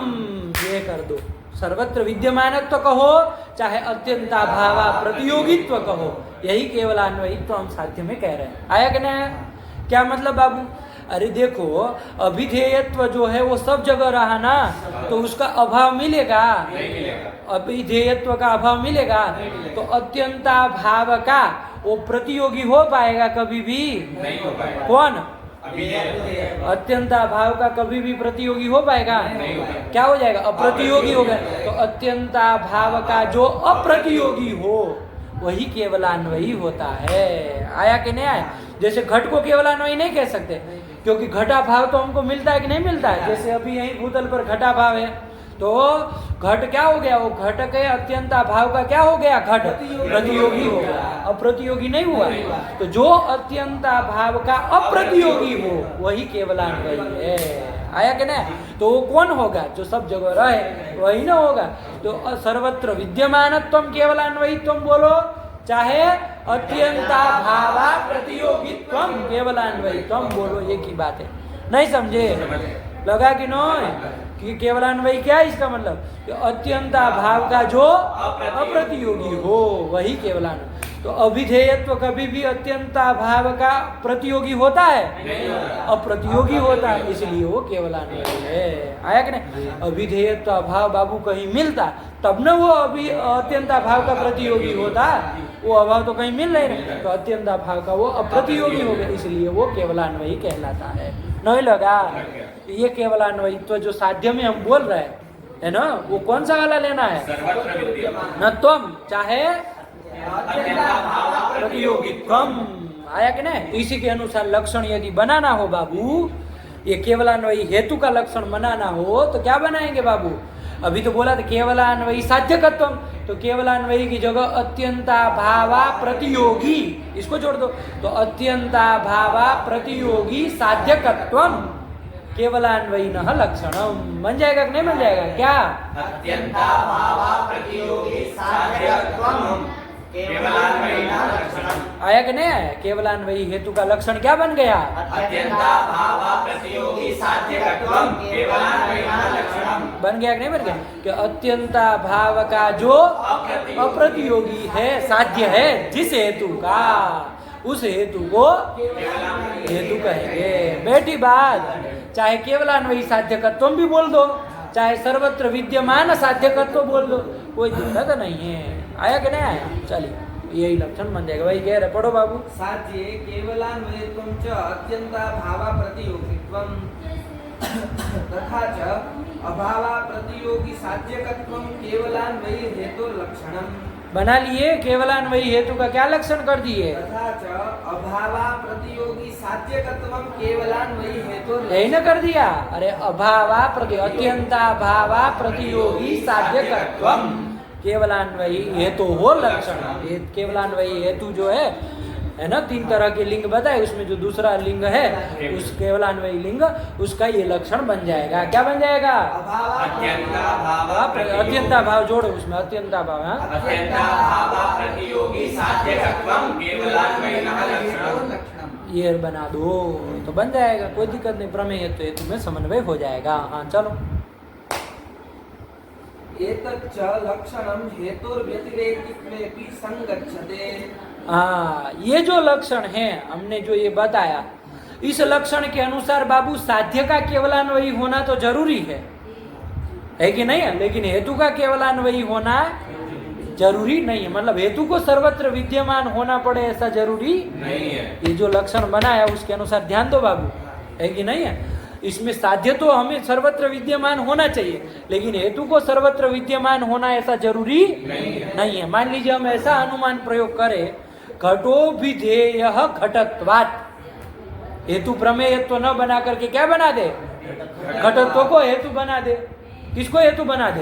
ये कर दो। सर्वत्र विद्यमानत्व कहो चाहे अत्यंताभावा प्रतियोगित्व कहो, यही केवलान्वयित्व हम साध्य में कह रहे हैं। आया कि नहीं? क्या मतलब बाबू? अरे देखो, अभिधेयत्व जो है वो सब जगह रहा ना, तो उसका अभाव मिलेगा? अभिधेयत्व का अभाव मिलेगा? तो अत्यंताभाव का वो प्रतियोगी हो पाएगा कभी भी? नहीं हो पाएगा। कौन? अत्यंताभाव का कभी भी प्रतियोगी हो पाएगा? क्या हो जाएगा? अप्रतियोगी हो गया। तो अत्यंताभाव का जो अप्रतियोगी हो, वही केवलान्वयी होता है। आया कि नहीं आया? जैसे घट को केवलान्वयी नहीं कह सकते, क्योंकि घटा भाव तो हमको मिलता है कि नहीं मिलता है। जैसे अभी यही भूतल पर घटा भाव है, तो घट क्या हो गया? वो घट के अत्यंता भाव का क्या हो गया? घट प्रतियोगी हो गया, अप्रतियोगी नहीं हुआ। तो जो अत्यंता भाव का अप्रतियोगी हो वही केवलान्वयी है। आया कि नहीं? तो वो कौन होगा? जो सब जगह रहे वही ना होगा। तो सर्वत्र विद्यमानत्वम केवलान्वयित्वम बोलो, चाहे अत्यंता भावा प्रतियोगित्वम केवलान्वयित्वम बोलो, एक ही बात है। नहीं समझे? लगा कि नहीं? कि केवलान्वयी क्या है इसका मतलब? कि अत्यंता भाव का जो अप्रतियोगी हो वही केवलान्वयी। तो अभिधेयत्व कभी भी अत्यंता भाव का प्रतियोगी होता है? अप्रतियोगी होता है, इसलिए वो केवलान्वयी है। आया कि नहीं? अभिधेयत्व अभाव बाबू कहीं मिलता तब न वो अभी अत्यंता भाव का प्रतियोगी होता, वो अभाव तो कहीं मिल नहीं रहा, तो अत्यंता भाव का वो अप्रतियोगी हो गया, इसलिए वो केवलान्वयी कहलाता है। नहीं लगा? ये केवलान्वयित्व जो साध्य में हम बोल रहे हैं है ना, वो कौन सा वाला लेना है? सर्वत्र विद्यमान न तुम चाहे प्रतियोगित्वम। आया कि नहीं? तो इसी के अनुसार लक्षण यदि बनाना हो बाबू, ये केवलान्वयी हेतु का लक्षण बनाना हो तो क्या बनाएंगे बाबू? अभी तो बोला था केवलान्वयी साध्यकत्वम, तो केवलान्वयी की जगह अत्यंता भावा प्रतियोगी, इसको जोड़ दो, तो अत्यंता भावा प्रतियोगी साध्यकत्वम केवलान्वयी न लक्षणम बन जाएगा कि नहीं बन जाएगा? क्या? अत्यंता भावा प्रतियोगी साध्यत्वम केवलान्वयिनः लक्षणम्। आया कि नहीं आया? केवलान्वयी हेतु का लक्षण क्या बन गया? अत्यंता भावा प्रतियोगी साध्यत्वम केवलान्वयिनः लक्षणम्। बन गया कि नहीं बन गया? कि अत्यंता भाव का जो अप्रतियोगी है, साध्य है जिस हेतु का, उस हेतु को हेतु कहेंगे। बेटी बात, चाहे केवलान्वयी साध्यकत्वम भी बोल दो, चाहे सर्वत्र विद्यमान साध्यकत्व बोल दो, कोई दिक्कत नहीं है। आया कि नहीं आया? चलिए यही लक्षण बन जाएगा। भाई कह रहे पढ़ो बाबू। साध्ये केवलान्वयत्वं च अत्यंता भावा प्रतियोगित्वं तथा च अभावा प्रतियोगी साध्यकत्वं केवलान्वयी हेतु लक्षणम्। बना लिए? केवलान्वयी हेतु का क्या लक्षण कर दिए? तथा च अभावा प्रतियोगी साध्यकत्वं केवलान्वयी हेतु यही ना कर दिया? अरे अभावा प्रति अत्यंता भावा प्रतियोगी साध्यकत्वम केवलान्वयी हेतु हो लक्षण। केवलान्वयी हेतु जो है ना, 3 तरह के लिंग बताए, उसमें जो दूसरा लिंग है उस केवलान्वयी लिंग, उसका ये लक्षण बन जाएगा। क्या बन जाएगा? अत्यंता भावा अत्यंता भाव जोड़ो उसमें, अत्यंता भाव। हाँ, अत्यंता भावा प्रतियोगी साध्यकत्वम केवलान्वयिनः लक्षणम्। ये बना दो तो बन जाएगा, कोई दिक्कत नहीं। प्रमेय हेतु हेतु में समन्वय हो जाएगा। हाँ चलो। एतच्च लक्षणं हेतुर्व्यतिरेकित्वेपि संगच्छते। हाँ, ये जो लक्षण है हमने जो ये बताया, इस लक्षण के अनुसार बाबू साध्य का केवलान्वयी होना तो जरूरी है कि नहीं है? लेकिन हेतु का केवलान्वयी होना जरूरी नहीं है। मतलब हेतु को सर्वत्र विद्यमान होना पड़े ऐसा जरूरी नहीं है। ये जो लक्षण बनाया उसके अनुसार ध्यान दो बाबू, है कि नहीं है? इसमें साध्य तो हमें सर्वत्र विद्यमान होना चाहिए, लेकिन हेतु को सर्वत्र विद्यमान होना ऐसा जरूरी नहीं है। मान लीजिए हम ऐसा अनुमान प्रयोग करें, घटो विधेय घटत्वात्, हेतु प्रमेयत्व न बना करके क्या बना दे? घटत्व को हेतु बना दे। किसको हेतु बना दे?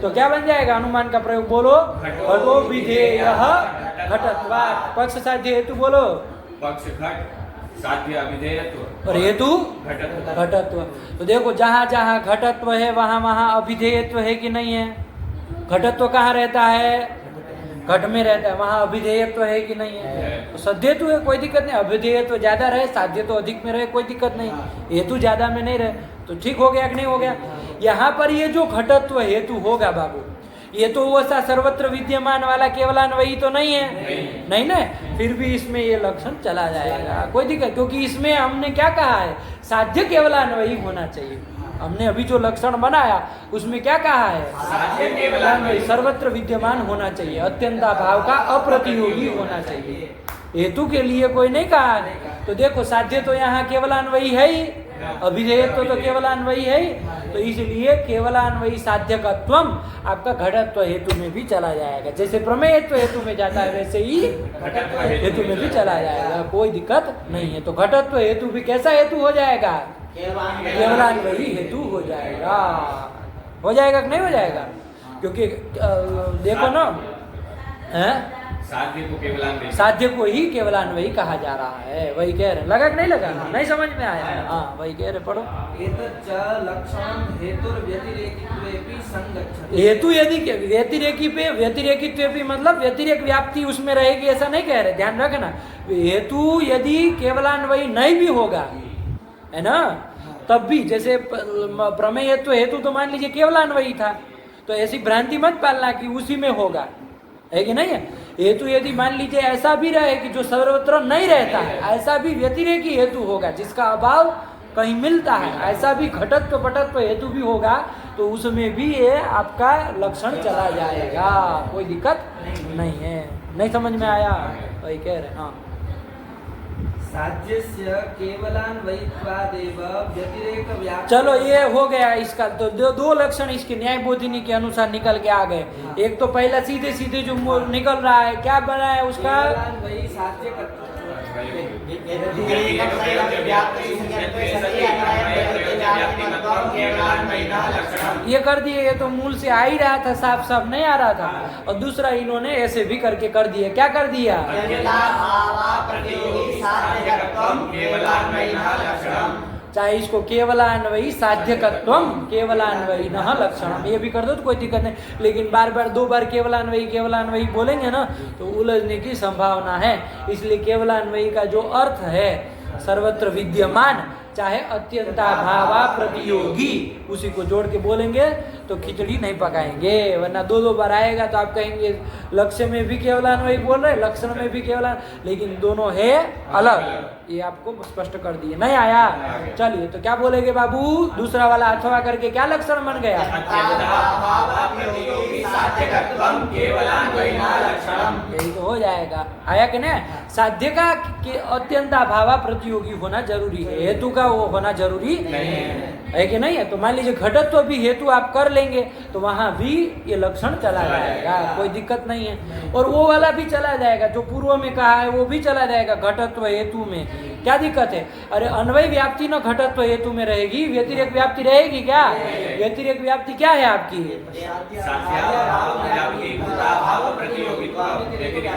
तो क्या बन जाएगा? अनुमान का प्रयोग बोलो, घटो विधेय घटत्वात्। पक्ष साध्य हेतु बोलो, पक्ष घट साध्य अभिधेयत्व और हेतु घटत्व। घटत्व। तो देखो जहाँ जहाँ घटत्व है वहाँ वहाँ अभिधेयत्व है कि नहीं है? घटत्व कहाँ रहता है? घट में रहता है, वहाँ अभिधेयत्व है कि नहीं है? तो सद्धेतु है, कोई दिक्कत नहीं। अभिधेयत्व ज्यादा रहे, साध्य तो अधिक में रहे, कोई दिक्कत नहीं। हेतु ज्यादा में नहीं रहे तो ठीक हो गया कि नहीं हो गया? यहाँ पर ये जो घटत्व हेतु होगा बाबू, ये तो वैसा सर्वत्र विद्यमान वाला केवलान्वयी तो नहीं है, नहीं ना? फिर भी इसमें ये लक्षण चला जाएगा, कोई दिक्कत, क्योंकि इसमें हमने क्या कहा है? साध्य केवलान्वयी होना चाहिए। हमने अभी जो लक्षण बनाया उसमें क्या कहा है? साध्य केवलान्वयी सर्वत्र विद्यमान होना चाहिए, अत्यंता भाव का अप्रतियोगी होना चाहिए। हेतु के लिए कोई नहीं कहा है। तो देखो साध्य तो यहाँ केवलान्वयी है ही, अभिधेयत्व तो केवलान्वयी है ही, तो इसलिए केवलान्वयी साध्यकत्वम आपका घटत्व हेतु में भी चला जाएगा। जैसे प्रमेयत्व हेतु में जाता है वैसे ही घटत्व हेतु में भी चला जाएगा, कोई दिक्कत नहीं है। तो घटत्व हेतु भी कैसा हेतु हो जाएगा? केवलान्वयी हेतु हो जाएगा। हो जाएगा कि नहीं हो जाएगा? क्योंकि देखो ना, साध्य को केवलान्वयी, साध्य को ही केवलान्वयी कहा जा रहा है। वही कह रहे, लगा कि नहीं लगा? नहीं समझ में आया? हाँ वही कह रहे, पढ़ो। एतच्च लक्षणं हेतुर्व्यतिरेकित्वेपि संगच्छति। हेतु यदि व्यतिरेकी पे व्यतिरेकित्व भी मतलब व्यतिरेक व्याप्ति उसमें रहेगी ऐसा नहीं कह रहे, ध्यान रखना। हेतु यदि केवलान्वयी नहीं भी होगा, है ना, तब भी जैसे प्रमेयत्व हेतु तो मान लीजिए केवलान्वयी था, तो ऐसी भ्रांति मत पालना कि उसी में होगा, है कि नहीं है। हेतु यदि मान लीजिए ऐसा भी रहे कि जो सर्वत्र नहीं रहता है, ऐसा भी व्यतिरेकी हेतु होगा जिसका अभाव कहीं मिलता है, ऐसा भी घटत्व पटत्व हेतु भी होगा, तो उसमें भी ये आपका लक्षण चला जाएगा, कोई दिक्कत नहीं है। नहीं समझ में आया? वही कह रहे। हाँ, साध्यस्य केवलान्वयित्वादेव व्यतिरेक व्याप्ति। चलो ये हो गया इसका। तो दो लक्षण इसके न्याय बोधिनी के अनुसार निकल के आ गए। एक तो पहला सीधे सीधे जो निकल रहा है, क्या बना है उसका? केवलान्वयी साध्यकत्व। ये कर दिए, ये तो मूल से आ ही रहा था, साफ साफ नहीं आ रहा था। और दूसरा इन्होंने ऐसे भी करके कर दिया। क्या कर दिया? चाहे इसको केवलान्वयी साध्यकत्वम केवलान्वयी न लक्षणम ये भी कर दो तो कोई दिक्कत नहीं, लेकिन बार बार दो बार केवलान्वयी केवलान्वयी बोलेंगे ना तो उलझने की संभावना है। इसलिए केवलान्वयी का जो अर्थ है सर्वत्र विद्यमान, चाहे अत्यंताभावा प्रतियोगी, उसी को जोड़ के बोलेंगे तो खिचड़ी नहीं पकाएंगे। वरना दो दो बार आएगा तो आप कहेंगे लक्ष्य में भी केवलान्वयी बोल रहे, लक्षण में भी केवलान, लेकिन दोनों है अलग। ये आपको स्पष्ट कर दिए। नहीं आया? चलिए, तो क्या बोलेंगे बाबू? दूसरा वाला अथवा करके क्या लक्षण बन गया? यही तो हो जाएगा। आया कि नहीं? साध्य का अत्यंताभावा प्रतियोगी होना जरूरी है, हेतु का वो होना जरूरी है कि नहीं है। तो मान लीजिए घटत्व भी हेतु आप कर लेंगे तो वहां भी ये लक्षण चला जाएगा, कोई दिक्कत नहीं है। और वो वाला भी चला जाएगा जो पूर्व में कहा है, वो भी चला जाएगा घटत्व हेतु में। क्या दिक्कत है? अरे अन्वय व्याप्ति न घटत्व हेतु में रहेगी, व्यतिरेक व्याप्ति रहेगी क्या? व्यतिरेक व्याप्ति क्या है आपकी?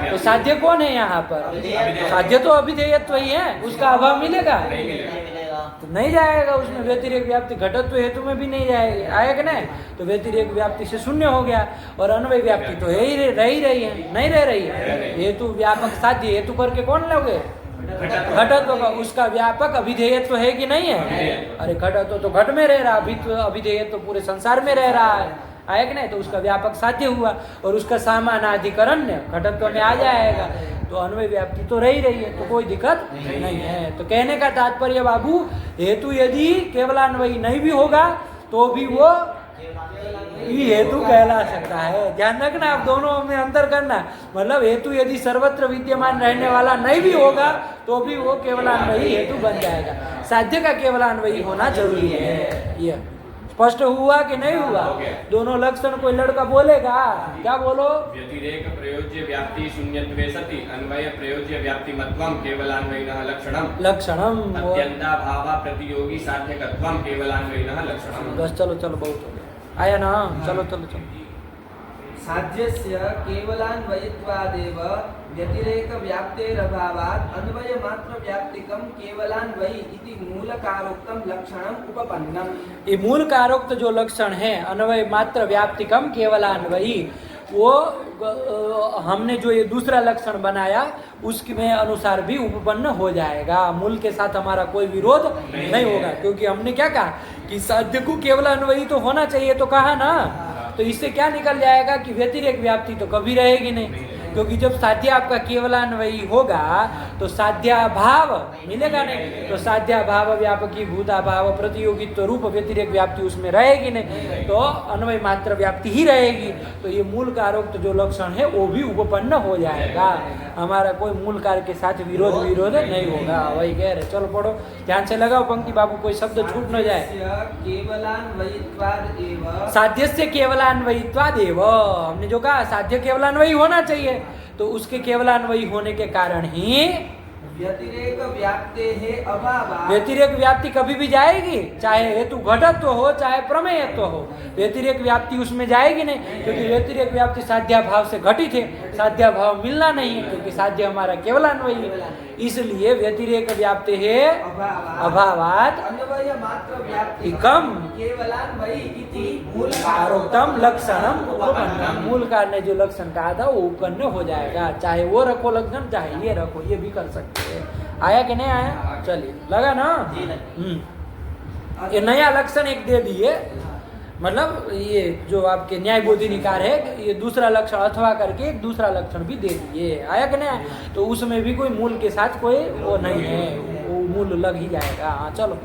तो साध्य कौन है यहाँ पर? साध्य तो अभिधेयत्व ही है, उसका अभाव मिलेगा तो नहीं जाएगा उसमें। व्यतिरेक व्याप्ति घटत्व हेतु में भी नहीं जाएगी, आएगा नहीं? तो व्यतिरेक व्याप्ति से शून्य हो गया। और अन्वय व्याप्ति तो रह ही रही है, नहीं रह रही है। हेतु व्यापक साध्य हेतु करके कौन लोगे? घटत्व का, उसका व्यापक अभिधेयत्व है कि नहीं है? अरे घटत्व तो घट में रह रहा, अभिधेयत्व पूरे संसार में रह रहा है, आया कि नहीं? तो उसका व्यापक साध्य हुआ और उसका सामानाधिकरण्य घटत्व में आ जाएगा। तो अन्वय व्याप्ति तो रह ही रही है, तो कोई दिक्कत नहीं है। तो कहने का तात्पर्य बाबू, हेतु यदि केवलान्वयी नहीं भी होगा तो भी वो हेतु कहला सकता है। ध्यान रखना, आप दोनों में अंतर करना। मतलब हेतु यदि सर्वत्र विद्यमान रहने वाला नहीं भी होगा तो भी वो केवलान्वयी हेतु बन जाएगा। साध्य का केवलान्वयी होना जरूरी है। ये स्पष्ट हुआ कि नहीं हुआ? दोनों लक्षण कोई लड़का बोलेगा, क्या बोलो? व्यतिरेक प्रयोज्य व्याप्ति शून्यत्वे सति अन्वय प्रयोज्य व्याप्तिमत्वम केवलान्वयिनः लक्षणम लक्षणम अत्यंताभावा प्रतियोगी साध्यकत्वम केवलान्वयिनः लक्षणम। बस चलो चलो, बहुत हो गया, आया ना? चलो चलो चलो। साध्यस्य केवलान्वयित्वादेव व्यतिरेक व्याप्तेरभावात् अन्वय मात्र व्याप्तिकम केवलान्वयी इति मूलकारोक्तम लक्षणम उपपन्नम। ये मूल कारोक्त जो लक्षण है अन्वय मात्र व्याप्तिकम केवलान्वयी, वो हमने जो ये दूसरा लक्षण बनाया उसके अनुसार भी उपपन्न हो जाएगा। मूल के साथ हमारा कोई विरोध नहीं होगा, क्योंकि हमने क्या कहा कि साध्य को केवलान्वयी तो होना चाहिए, तो कहा ना। तो इससे क्या निकल जाएगा कि व्यतिरेक व्याप्ति तो कभी रहेगी नहीं, क्योंकि जब साध्य आपका केवलान्वयी होगा तो साध्याभाव मिलेगा नहीं, तो साध्याभाव व्यापकी भूताभाव प्रतियोगित्व रूप व्यतिरेक व्याप्ति उसमें रहेगी नहीं, तो अन्वय मात्र व्याप्ति ही रहेगी। तो ये मूल कारोक्त जो लक्षण है वो भी उपपन्न हो जाएगा, हमारा कोई मूल कार्य के साथ विरोध नहीं होगा। वही कह रहे, चलो पढ़ो, ध्यान से लगाओ पंक्ति बाबू, कोई शब्द छूट न जाए। केवलान्वयित्वाद् एव साध्य से केवलान्वयित्वाद् एव, हमने जो कहा साध्य केवलान्वयी होना चाहिए, तो उसके केवलान्वयी होने के कारण ही व्यतिरेक व्याप्तेः अभावात् व्यतिरेक व्याप्ति कभी भी जाएगी, चाहे हेतु घटत्व हो चाहे प्रमेयत्व हो, व्यतिरेक व्याप्ति उसमें जाएगी नहीं, क्योंकि व्यतिरेक व्याप्ति साध्याभाव से घटित है, साध्याभाव मिलना नहीं है, क्योंकि साध्य हमारा केवलान्वयी है, इसलिए व्यतिरेक व्याप्ति है अभावात् अन्वय मात्र व्याप्ति कम केवलान्वयी इति मूल आरोक्तम लक्षणम उपपन्नम, मूल कार्य ने जो लक्षण कहा था वो उपपन्न हो जाएगा, चाहे वो रखो लक्षण चाहे ये रखो, ये भी कर सकते हैं। आया कि नहीं आया? चलिए, लगा ना? ये नया लक्षण एक दे दिए, मतलब ये जो आपके न्याय बोधिनिकार है, ये दूसरा लक्षण अथवा करके एक दूसरा लक्षण भी दे दिए। आया कि नहीं? तो उसमें भी कोई मूल के साथ कोई वो नहीं है, वो मूल लग ही जाएगा। हाँ चलो।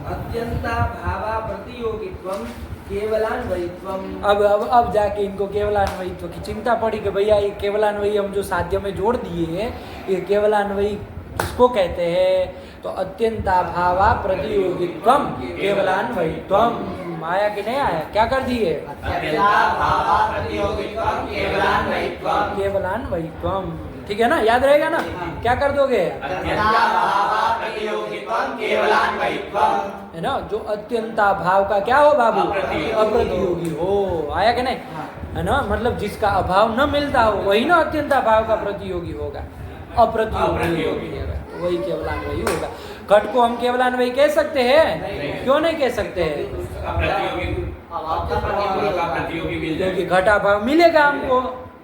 अत्यंता भावा प्रतियोगित्वम केवलान्वयित्वम। अब जाके इनको केवलान्वयित्व की चिंता पड़ी कि भैया ये केवलान्वयी हम जो साध्य में जोड़ दिए हैं, ये केवलान्वयी किसको कहते हैं? तो अत्यंताभावा प्रतियोगित्वम केवलान्वयित्वम। आया कि नहीं आया? क्या कर दिए? केवलान्वयित्वम, ठीक है ना? याद रहेगा ना? क्या कर दोगे? है ना? जो अत्यंता भाव का क्या हो बाबू? अप्रतियोगी हो। आया कि नहीं? है ना? मतलब जिसका अभाव न मिलता हो वही ना अत्यंता भाव का प्रतियोगी होगा, अप्रतियोगी होगा, वही केवलान्वयी होगा। घट को हम केवलान्वयी कह सकते हैं? क्यों नहीं कह सकते हैं? क्योंकि घटाभाव मिलेगा हमको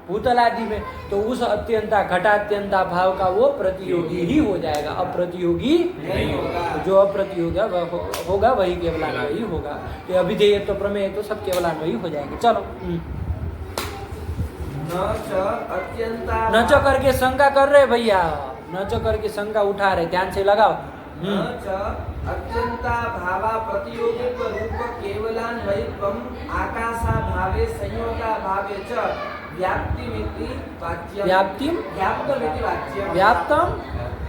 भूतल आदि में, तो उस अत्यंता घटात्यंता भाव का वो प्रतियोगी ही हो जाएगा, अप्रतियोगी नहीं होगा। जो अप्रतियोगी होगा वही केवलान्वयी होगा। तो अभिधेय तो प्रमेय तो सब केवलान्वयी हो जाएंगे। चलो, न च करके शंका कर रहे भैया, न च करके शंका उठा रहे, ध्यान से लगाओ। अत्यंता भावा प्रतियोगित्व रूप केवलान्वयित्वम आकाशा भावे संयोगा भावे च व्याप्तिमिति वाच्यम। व्याप्तिम व्याप्तमिति वाच्यम। व्याप्तम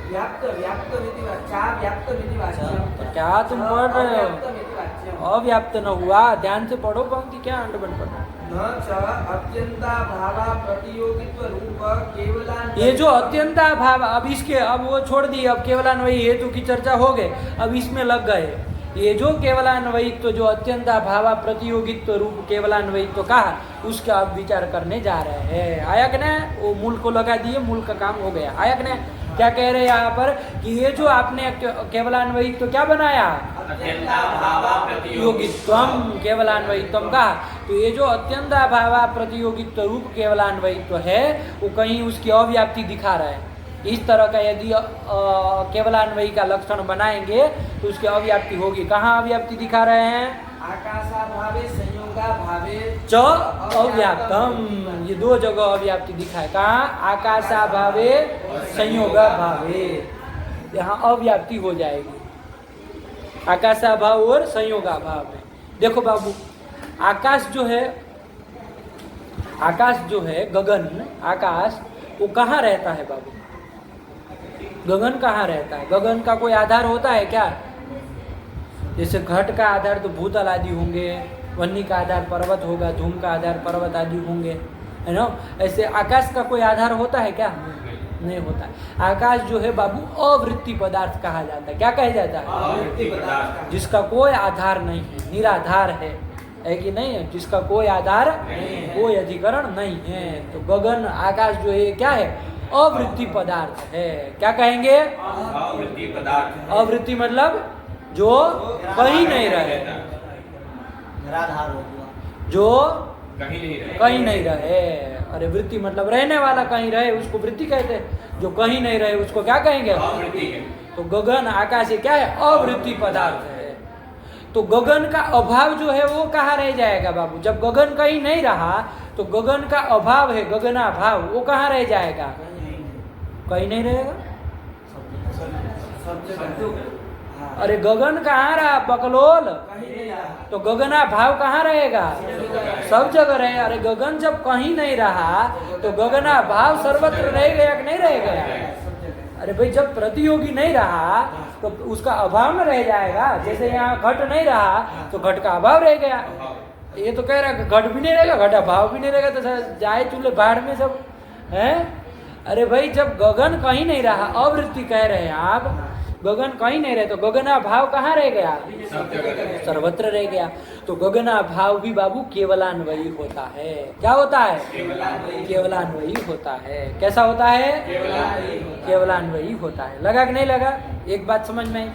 व्याप्तमिति वाच्यम। व्याप्तमिति वाच्यम। क्या तुम पढ़ रहे हो? अव्याप्त न हुआ, ध्यान से पढ़ो पंक्ति, क्या अंडबन पढ़ो। न च अत्यंता भावा प्रतियोगित्व रूप केवलान्वयित्वम। ये जो अत्यंता भाव, अब इसके अब वो छोड़ दिए, अब केवलान्वयी हेतु की चर्चा हो गए, अब इसमें लग गए। ये जो केवलान्वयित्व जो अत्यंता भावा प्रतियोगित्व रूप केवलान्वयित्व कहा, उसका अब विचार करने जा रहे हैं। आया कि नहीं? वो मूल को लगा दिए, मूल का काम हो गया। आया कि नहीं? क्या कह रहे हैं यहाँ पर कि ये जो आपने केवलान्वयित्व क्या बनाया? प्रतियोगित्वम केवलान्वयित्वम कहा, तो ये जो अत्यंता भावा प्रतियोगित्व रूप केवलान्वयित्व है, वो कहीं उसकी अव्याप्ति दिखा रहा है। इस तरह का यदि केवलान्वयी का लक्षण बनाएंगे तो उसकी अव्याप्ति होगी। कहाँ अव्याप्ति दिखा रहे हैं? आकाशा भावे संयोगा भावे च अव्याप्तम, ये दो जगह अव्याप्ति दिखाए। कहाँ? आकाशा भावे संयोगा भावे, यहाँ अव्याप्ति हो जाएगी आकाशा भाव और संयोगा भाव में। देखो बाबू, आकाश जो है गगन, आकाश वो कहाँ रहता है बाबू? गगन कहाँ रहता है? गगन का कोई आधार होता है क्या? जैसे घट का आधार तो भूतल आदि होंगे, वन्नी का आधार पर्वत होगा, धूम का आधार पर्वत आदि होंगे, है ना? ऐसे आकाश का कोई आधार होता है क्या? नहीं होता है। आकाश जो है बाबू अवृत्ति पदार्थ कहा जाता है। क्या कहा जाता है? अवृत्ति पदार्थ, जिसका कोई आधार नहीं है, निराधार है कि नहीं है? जिसका कोई आधार, कोई अधिकरण नहीं है। तो गगन आकाश जो है क्या है? अवृत्ति पदार्थ है। क्या कहेंगे? अवृत्ति पदार्थ। अवृत्ति मतलब जो कहीं नहीं रहे, निराधार हो गया, जो कहीं नहीं रहे। अरे वृत्ति मतलब रहने वाला, कहीं रहे उसको वृत्ति कहते हैं, जो कहीं नहीं रहे उसको क्या कहेंगे? अवृत्ति है। तो गगन आकाश ये क्या है? अवृत्ति पदार्थ है। तो गगन का अभाव जो है वो कहाँ रह जाएगा बाबू? जब गगन कहीं नहीं रहा तो गगन का अभाव है, गगनाभाव, वो कहाँ रह जाएगा? कहीं नहीं रहेगा। सब जगह हाँ। अरे गगन कहाँ रहा बकलोल, कहीं नहीं रहा। तो गगना भाव कहाँ रहेगा, सब जगह रहे। अरे गगन जब कहीं नहीं रहा तो गगना भाव सर्वत्र रहेगा या कि नहीं रहेगा। अरे भाई जब प्रतियोगी नहीं रहा तो उसका अभाव में रह जाएगा। जैसे यहाँ घट नहीं रहा तो घट का अभाव रह गया। ये तो कह रहा है घट भी नहीं रहेगा, घट अभाव भी नहीं रहेगा, तो जाए चूल्हे बाढ़ में सब है। अरे भाई जब गगन कहीं नहीं रहा, अवृत्ति कह रहे हैं आप, गगन कहीं नहीं रहे तो गगना भाव कहाँ रह गया, सर्वत्र रह गया। तो गगना भाव भी बाबू केवलान्वयी होता है। क्या होता है, केवलान्वयी होता है। कैसा होता है, केवलान्वयी होता है। लगा कि नहीं लगा, एक बात समझ में आई।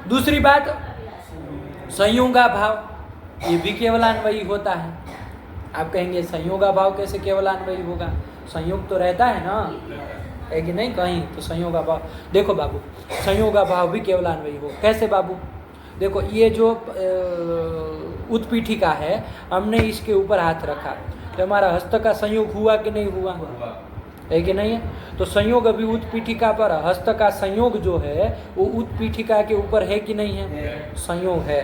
दूसरी बात, संयोगा भाव ये भी केवलान्वयी होता है। आप कहेंगे संयोगा भाव कैसे केवलान्वयी होगा, संयोग तो रहता है ना, है कि नहीं कहीं, तो संयोगा भाव। देखो बाबू संयोगा भाव भी केवलान्वयी हो। कैसे बाबू, देखो ये जो उत्पीठिका है, हमने इसके ऊपर हाथ रखा तो हमारा हस्त का संयोग हुआ कि नहीं हुआ, है कि नहीं है। तो संयोग अभी उत्पीठिका पर, हस्त का संयोग जो है वो उत्पीठिका के ऊपर है कि नहीं है, संयोग है।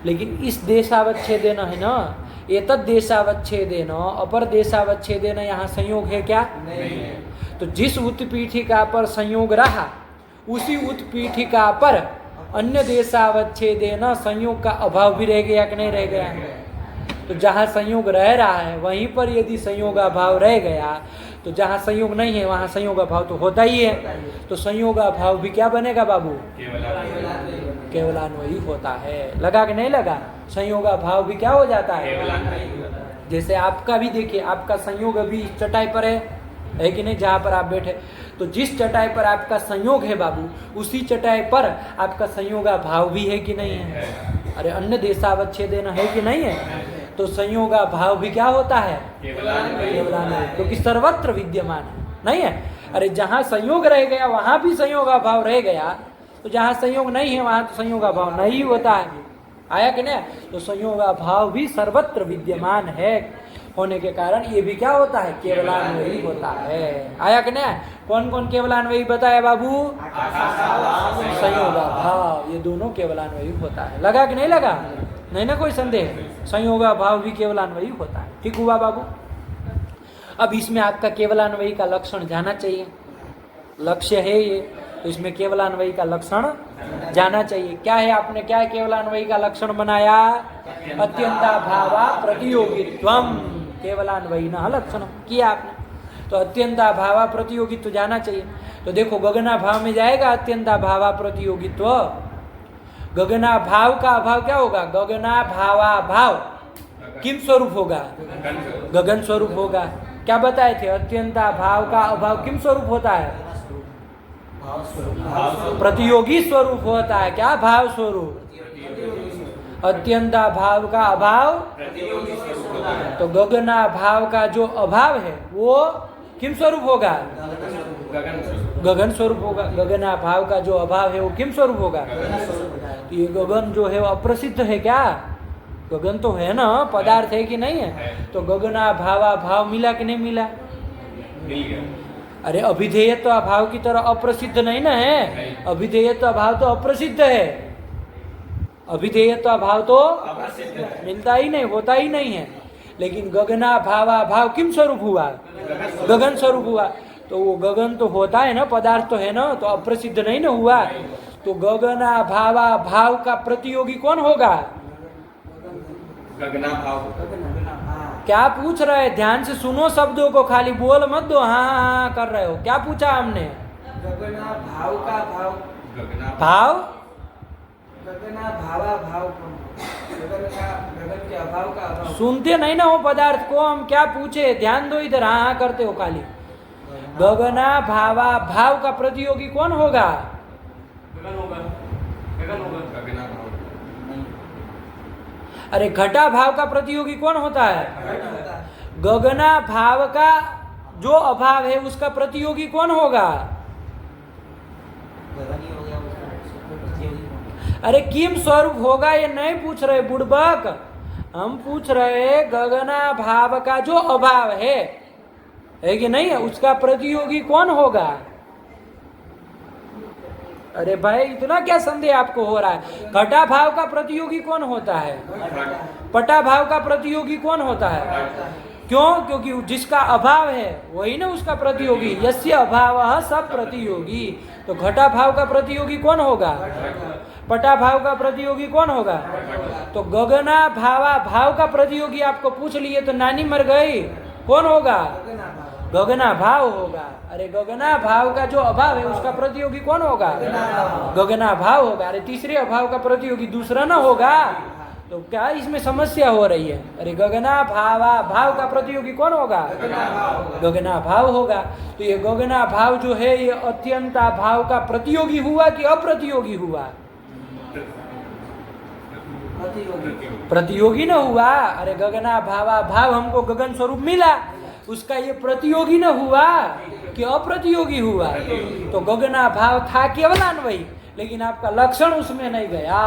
लेकिन इस देशावच्छेदेन है ना, एतद देशावच्छेदेन अपर देशावच्छेदेन यहाँ संयोग है क्या, नहीं। तो जिस उत्पीठिका पर संयोग रहा उसी उत्पीठिका पर अन्य देशावच्छेदेन संयोग का अभाव भी रह गया कि नहीं रह गया। तो जहाँ संयोग रह रहा है वहीं पर यदि संयोग अभाव रह गया तो जहाँ संयोग नहीं है वहाँ संयोग अभाव तो होता ही है। तो संयोग अभाव भी क्या बनेगा बाबू, केवलान्वयी होता है। लगा कि नहीं लगा, संयोग अभाव भी क्या हो जाता है। जैसे आपका भी देखिए, आपका संयोग अभी इस चटाई पर है कि नहीं, जहाँ पर आप बैठे, तो जिस चटाई पर आपका संयोग है बाबू उसी चटाई पर आपका संयोगा भाव भी है कि नहीं है। अरे अन्य देशावच्छेदेन है कि नहीं है, तो संयोगा भाव भी क्या होता है, केवलान्वयी, क्योंकि सर्वत्र विद्यमान है, नहीं है। अरे जहाँ संयोग रह गया वहाँ भी संयोगा भाव रह गया, तो जहाँ संयोग नहीं है वहाँ तो संयोगा भाव नहीं होता है। आया कि नहीं, तो संयोगा भाव भी सर्वत्र विद्यमान है होने के कारण ये भी क्या होता है, केवलान्वयी होता है। आया कि नहीं, कौन कौन केवलान्वयी बताया बाबू, संयोगा भाव, ये दोनों केवलान्वयी होता है। लगा कि नहीं लगा, नहीं ना कोई संदेह, संयोगा भाव भी केवलान्वयी होता है। ठीक हुआ बाबू। अब इसमें आपका केवलान्वयी का लक्षण जाना चाहिए, लक्ष्य है ये, तो इसमें केवलान्वयी का लक्षण जाना चाहिए। क्या है, आपने क्या केवलान्वयी का लक्षण बनाया, अत्यंताभावा प्रतियोगित्वम, केवलान्वयी न लक्षण किया आपने, तो अत्यंताभावा प्रतियोगित्व जाना चाहिए। तो देखो गगना भाव में जाएगा अत्यंताभावा प्रतियोगित्व, गगना भाव का अभाव क्या होगा, गगना भावा भाव किम स्वरूप होगा, गगन स्वरूप होगा। क्या बताए थे, अत्यंता भाव का अभाव किम स्वरूप होता है, प्रतियोगी स्वरूप होता है। क्या भाव स्वरूप, अत्यंता भाव का अभाव, तो गगना भाव का जो अभाव है वो किम स्वरूप होगा, गगन स्वरूप होगा। गगना भाव का जो अभाव है वो किम स्वरूप होगा, तो ये गगन जो है वो अप्रसिद्ध है क्या, गगन तो है ना, पदार्थ है कि नहीं है, तो गगना भावा भाव मिला कि नहीं मिला, मिल गया। अरे अभिधेय तो अभाव की तरह अप्रसिद्ध नहीं ना है, अभिधेय तो अभाव तो अप्रसिद्ध है, अभिधेय तो अभाव तो मिलता ही नहीं, होता ही नहीं है। लेकिन गगना भावा भाव किम स्वरूप हुआ, गगन स्वरूप हुआ, तो वो गगन तो होता है ना, पदार्थ तो है ना, तो अप्रसिद्ध नहीं ना हुआ। तो गगना भावा भाव का प्रतियोगी कौन होगा, गगना भाव। क्या पूछ रहे, ध्यान से सुनो शब्दों को, खाली बोल मत दो हाँ हाँ कर रहे हो। क्या पूछा हमने, गगना भाव का भाव, गगना भाव, गगना भावा भाव कौन, गगन के अभाव का अभाव। सुनते नहीं ना हो पदार्थ को, हम क्या पूछे, ध्यान दो इधर, हाँ हाँ करते हो खाली। गगना भावा भाव का प्रतियोगी कौन होगा, गगना भाव। अरे घटा भाव का प्रतियोगी कौन होता है, घट होता है। गगना भाव का जो अभाव है उसका प्रतियोगी कौन होगा, गगन ही हो गया उसका प्रतियोगी। अरे किम स्वरूप होगा ये नहीं पूछ रहे बुड़बक, हम पूछ रहे गगना भाव का जो अभाव है कि नहीं है, उसका प्रतियोगी कौन होगा, अरे भाई इतना क्या संदेह आपको हो रहा है? घटा भाव का प्रतियोगी कौन होता है? पटा भाव का प्रतियोगी कौन होता है? क्यों? क्योंकि जिसका अभाव है वही ना उसका प्रतियोगी। यस्य अभावः सब प्रतियोगी। तो घटा भाव का प्रतियोगी कौन होगा? पटा भाव का प्रतियोगी कौन होगा? तो गगना भावा भाव का प्रतियोगी आपको पूछ लिए तो नानी मर गई, कौन होगा? गगना भाव होगा। अरे गगना भाव का जो अभाव है उसका प्रतियोगी कौन होगा? गगना भाव होगा। अरे तीसरे अभाव का प्रतियोगी दूसरा ना होगा? तो क्या इसमें समस्या हो रही है? अरे गगना भावा भाव का प्रतियोगी कौन होगा? गगना भाव होगा। तो ये गगना भाव जो है ये अत्यंता भाव का प्रतियोगी हुआ कि अप्रतियोगी हुआ? प्रतियोगी न हुआ। अरे गगना भावा भाव हमको गगन स्वरूप मिला, उसका ये प्रतियोगी न हुआ कि अप्रतियोगी हुआ? तो गगना भाव था केवलान्वयी, लेकिन आपका लक्षण उसमें नहीं गया।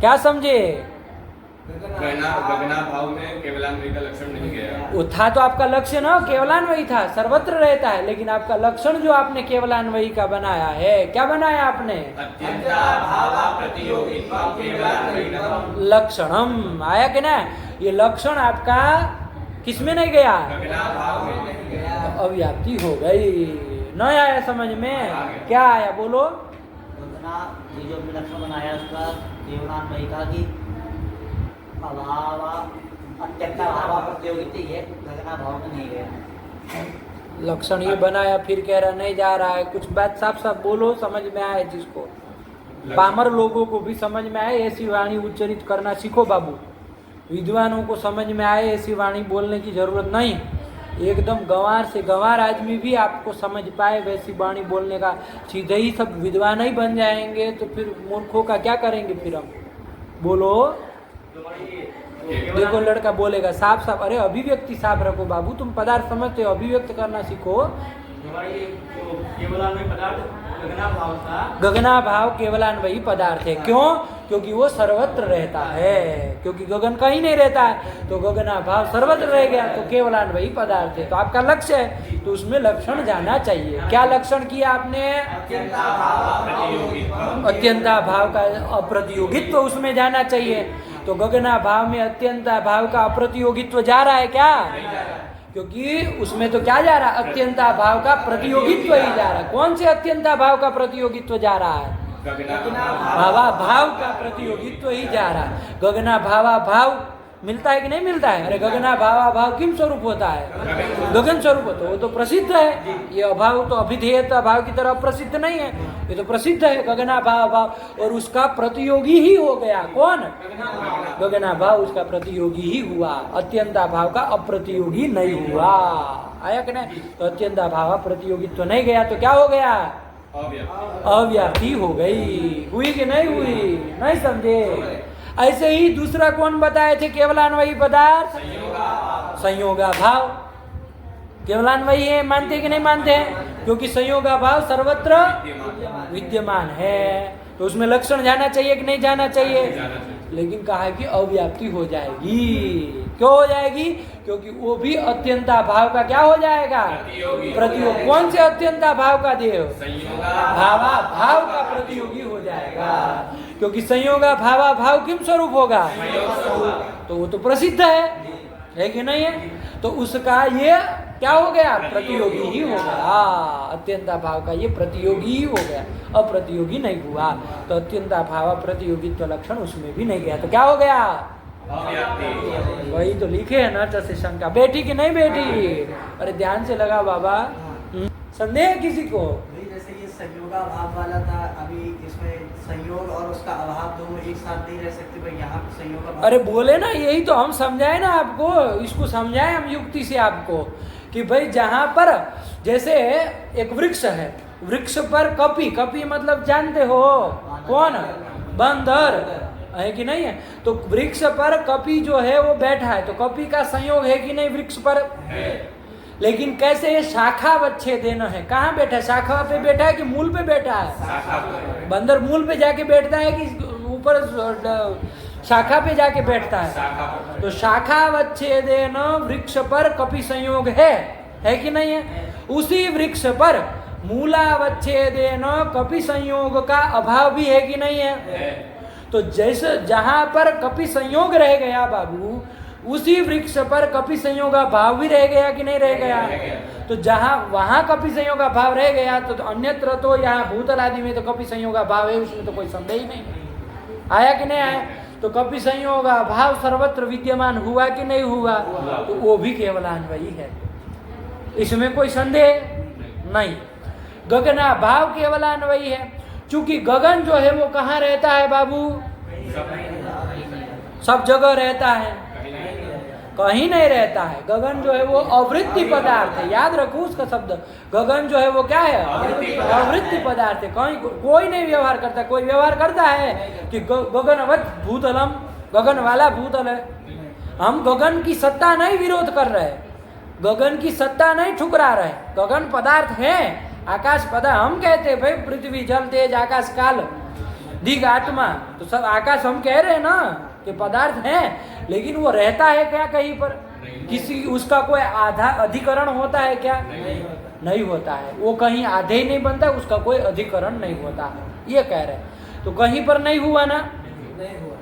क्या समझे? गगना भाव में केवलान्वयी का लक्षण नहीं गया। वो था तो आपका लक्ष्य ना केवलान्वयी था, सर्वत्र रहता है, लेकिन आपका लक्षण जो आपने केवलान्वयी का बनाया है, क्या बनाया आपने? लक्षणम आया कि ना? ये लक्षण आपका किसमें नहीं गया? अव्याप्ति हो गई। नहीं आया समझ में? क्या आया बोलो? ये जो हमने लक्षण बनाया उसका केवलान्वयी का कि अभाव अत्यंता भाव प्रतियोगिता ये गगना भाव में नहीं गया। लक्षण ये बनाया फिर कह रहा नहीं जा रहा है। कुछ बात साफ साफ बोलो, समझ में आए जिसको। पामर लोगों को भी समझ में आए ऐसी वाणी उच्चरित करना सीखो बाबू। विद्वानों को समझ में आए ऐसी वाणी बोलने की जरूरत नहीं। एकदम गंवार से गंवार आदमी भी आपको समझ पाए वैसी वाणी बोलने का, सीधे ही सब विद्वान ही बन जाएंगे तो फिर मूर्खों का क्या करेंगे फिर हम? बोलो। देखो लड़का बोलेगा साफ साफ, अरे अभिव्यक्ति साफ रखो बाबू, तुम पदार्थ समझते हो, अभिव्यक्त करना सीखो। गगना भाव केवलान्वयी पदार्थ है। क्यों? क्योंकि वो सर्वत्र रहता है। क्योंकि गगन कहीं नहीं रहता है तो गगना भाव सर्वत्र रह गया तो केवलान्वयी पदार्थ है। तो आपका लक्ष्य है तो उसमें लक्षण जाना चाहिए। क्या लक्षण किया आपने? अत्यंता भाव का अप्रतियोगित्व उसमें जाना चाहिए। तो गगना भाव में अत्यंता भाव का अप्रतियोगित्व जा रहा है क्या? क्योंकि उसमें तो क्या जा रहा है? अत्यंता भाव का प्रतियोगित्व ही जा रहा है। कौन से अत्यंता भाव का प्रतियोगित्व जा रहा है? भावा भाव का प्रतियोगित्व ही जा रहा है। गगना भावा भाव मिलता है कि नहीं मिलता है? अरे गगना भावा भाव किम स्वरूप होता है? गगन स्वरूप होता है। वो तो प्रसिद्ध है। ये अभाव तो अभिधेयता भाव की तरह प्रसिद्ध नहीं है, ये तो प्रसिद्ध है गगना भाव भाव। और उसका प्रतियोगी ही हो गया कौन? गगना भाव उसका प्रतियोगी ही हुआ, अत्यंता भाव का अप्रतियोगी नहीं हुआ। आया कि नहीं? तो अत्यंता भाव प्रतियोगित्व तो नहीं गया तो क्या हो गया? अव्याप्ति हो गई। हुई कि नहीं हुई? नहीं समझे? ऐसे ही दूसरा कौन बताए थे केवलान्वयी पदार्थ? संयोगा भाव। केवलान्वयी है, मानते कि नहीं मानते? क्योंकि संयोगा भाव सर्वत्र विद्यमान है तो उसमें लक्षण जाना चाहिए कि नहीं जाना चाहिए? लेकिन कहा है कि अव्याप्ति हो जाएगी। क्यों हो जाएगी? क्योंकि वो भी अत्यंता भाव का क्या हो जाएगा? प्रतियोग। कौन से अत्यंता भाव का देव? भावा भाव का प्रतियोगी हो जाएगा। क्योंकि संयोगा भावा भाव किम स्वरूप होगा? तो वो तो प्रसिद्ध है कि नहीं है? तो उसका ये क्या हो गया? प्रतियोगी ही हो गया। अत्यंता भाव का ये प्रतियोगी ही हो गया, अप्रतियोगी नहीं हुआ। तो अत्यंता भाव प्रतियोगित्व लक्षण उसमें भी नहीं गया तो क्या हो गया? वही तो लिखे है ना से शंका। बैठी कि नहीं बैठी? अरे ध्यान से लगा बाबा। संदेह किसी को? जैसे ये संयोगा भाव वाला था, अभी इसमें संयोग और उसका अभाव दोनों एक साथ नहीं रह सकते भाई, यहाँ पे संयोग का। अरे बोले ना, यही तो हम समझाए ना आपको, इसको समझाए हम युक्ति से आपको कि भाई जहाँ पर जैसे एक वृक्ष है, वृक्ष पर कपी, कपी मतलब जानते हो कौन? बंदर है कि नहीं है? तो वृक्ष पर कपी जो है वो बैठा है तो कपी का संयोग है कि नहीं वृक्ष पर? लेकिन कैसे? शाखा वच्छेदेन है। कहाँ बैठा है? शाखा पे बैठा है कि मूल पे बैठा है? बंदर मूल पे जाके बैठता है कि ऊपर शाखा पे जाके बैठता है? तो शाखा वच्छेदेन वृक्ष पर कपि संयोग है कि नहीं है? उसी वृक्ष पर मूलावच्छेदेन कपि संयोग का अभाव भी है कि नहीं है? तो जैसे जहां पर कपि संयोग रह गया बाबू, उसी वृक्ष पर कपि संयोग का भाव भी रह गया कि नहीं रह गया? तो जहां वहां कपि संयोग का भाव रह गया तो अन्यत्र तो यहाँ भूतल आदि में तो कपि संयोग का भाव है, उसमें तो कोई संदेह ही नहीं। आया कि नहीं आया? तो कपि संयोग का भाव सर्वत्र विद्यमान हुआ कि नहीं हुआ? तो वो भी केवलान्वयी है, इसमें कोई संदेह नहीं। गगना भाव केवलान्वयी है, चूंकि गगन जो है वो कहाँ रहता है बाबू? सब जगह रहता है, कहीं नहीं रहता है। गगन जो है वो अवृत्ति पदार्थ है, याद रखो उसका शब्द। गगन जो है वो क्या है? अवृत्ति पदार्थ है, कहीं कोई नहीं व्यवहार करता। कोई व्यवहार करता है कि गगनवत भूतलम, गगन वाला भूतल है। हम गगन की सत्ता नहीं विरोध कर रहे, गगन की सत्ता नहीं ठुकरा रहे। गगन पदार्थ है, आकाश पदार्थ। हम कहते हैं भाई पृथ्वी जल तेज आकाश काल दिग आत्मा, तो सब आकाश हम कह रहे हैं ना कि पदार्थ है, लेकिन वो रहता है क्या कहीं पर? किसी उसका कोई आधा अधिकरण होता है क्या? नहीं होता है। वो कहीं आधे ही नहीं बनता, उसका कोई अधिकरण नहीं होता है, ये कह रहे हैं। तो कहीं पर नहीं हुआ ना,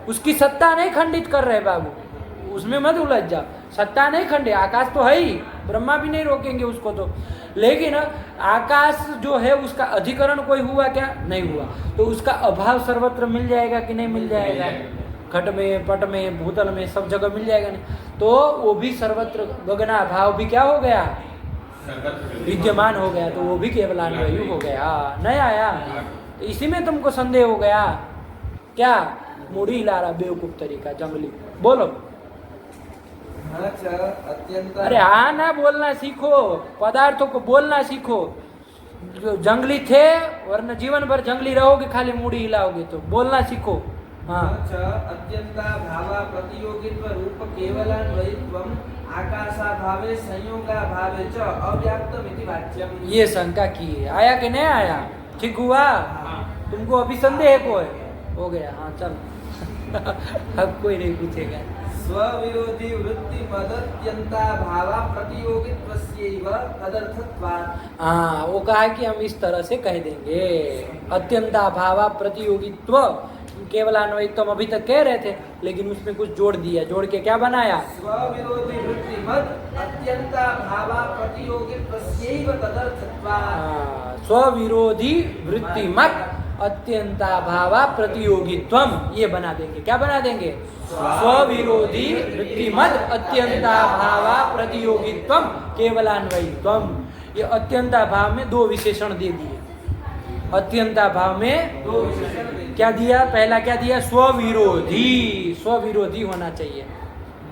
उसकी सत्ता नहीं खंडित कर रहे बाबू, उसमें मत उलझ जाओ। सत्ता नहीं खंडे, आकाश तो है ही, ब्रह्मा भी नहीं रोकेंगे उसको तो। लेकिन आकाश जो है उसका अधिकरण कोई हुआ क्या? नहीं हुआ। तो उसका अभाव सर्वत्र मिल जाएगा कि नहीं मिल जाएगा? घट में, पट में, भूतल में, सब जगह मिल जाएगा नहीं? तो वो भी सर्वत्र गगना भाव भी क्या हो गया? विद्यमान हो गया, तो वो भी केवलान्वयी हो गया। नहीं आया? तो इसी में तुमको संदेह हो गया क्या? मुड़ी हिला रहा बेवकूफ तरीका, जंगली। बोलो। अरे हाँ ना, बोलना सीखो, पदार्थों को बोलना सीखो। जो जंगली थे वरना जीवन भर जंगली रहोगे, खाली मुड़ी हिलाओगे। तो बोलना सीखो। हाँ, अत्यंता भावा प्रतियोगित्व रूप केवलान्वयित्वम आकाशाभावे संयोगाभावे च अव्याप्तमिति वाच्यम। ये शंका की है, आया कि नहीं आया? ठीक हुआ? तुमको अभी संदेह कोई हो गया? हाँ चल अब कोई नहीं पूछेगा। स्वविरोधी वृत्ति मदत्यंता भावा प्रतियोगित्वस्यैव तदर्थत्वात्। हाँ, वो कहा कि हम इस तरह से कह देंगे, अत्यंता भावा प्रतियोगित्व केवलान्वयित्व अभी तक कह रहे थे, लेकिन उसमें कुछ जोड़ दिया। जोड़ के क्या बनाया? स्वविरोधी वृत्ति मद अत्यंता भावा प्रतियोगित्वस्यैव तदर्थत्वात्। स्वविरोधी वृत्ति मत अत्यंता भावा प्रतियोगित्वम, ये बना देंगे। क्या बना देंगे? स्वविरोधी वृत्ति मत अत्यंता भावा प्रतियोगित्वम केवलान्वयित्वम। ये अत्यंता भाव में दो विशेषण दे दिए। अत्यंता भाव में दो विशेषण क्या दिया? पहला क्या दिया? स्वविरोधी। स्वविरोधी होना चाहिए।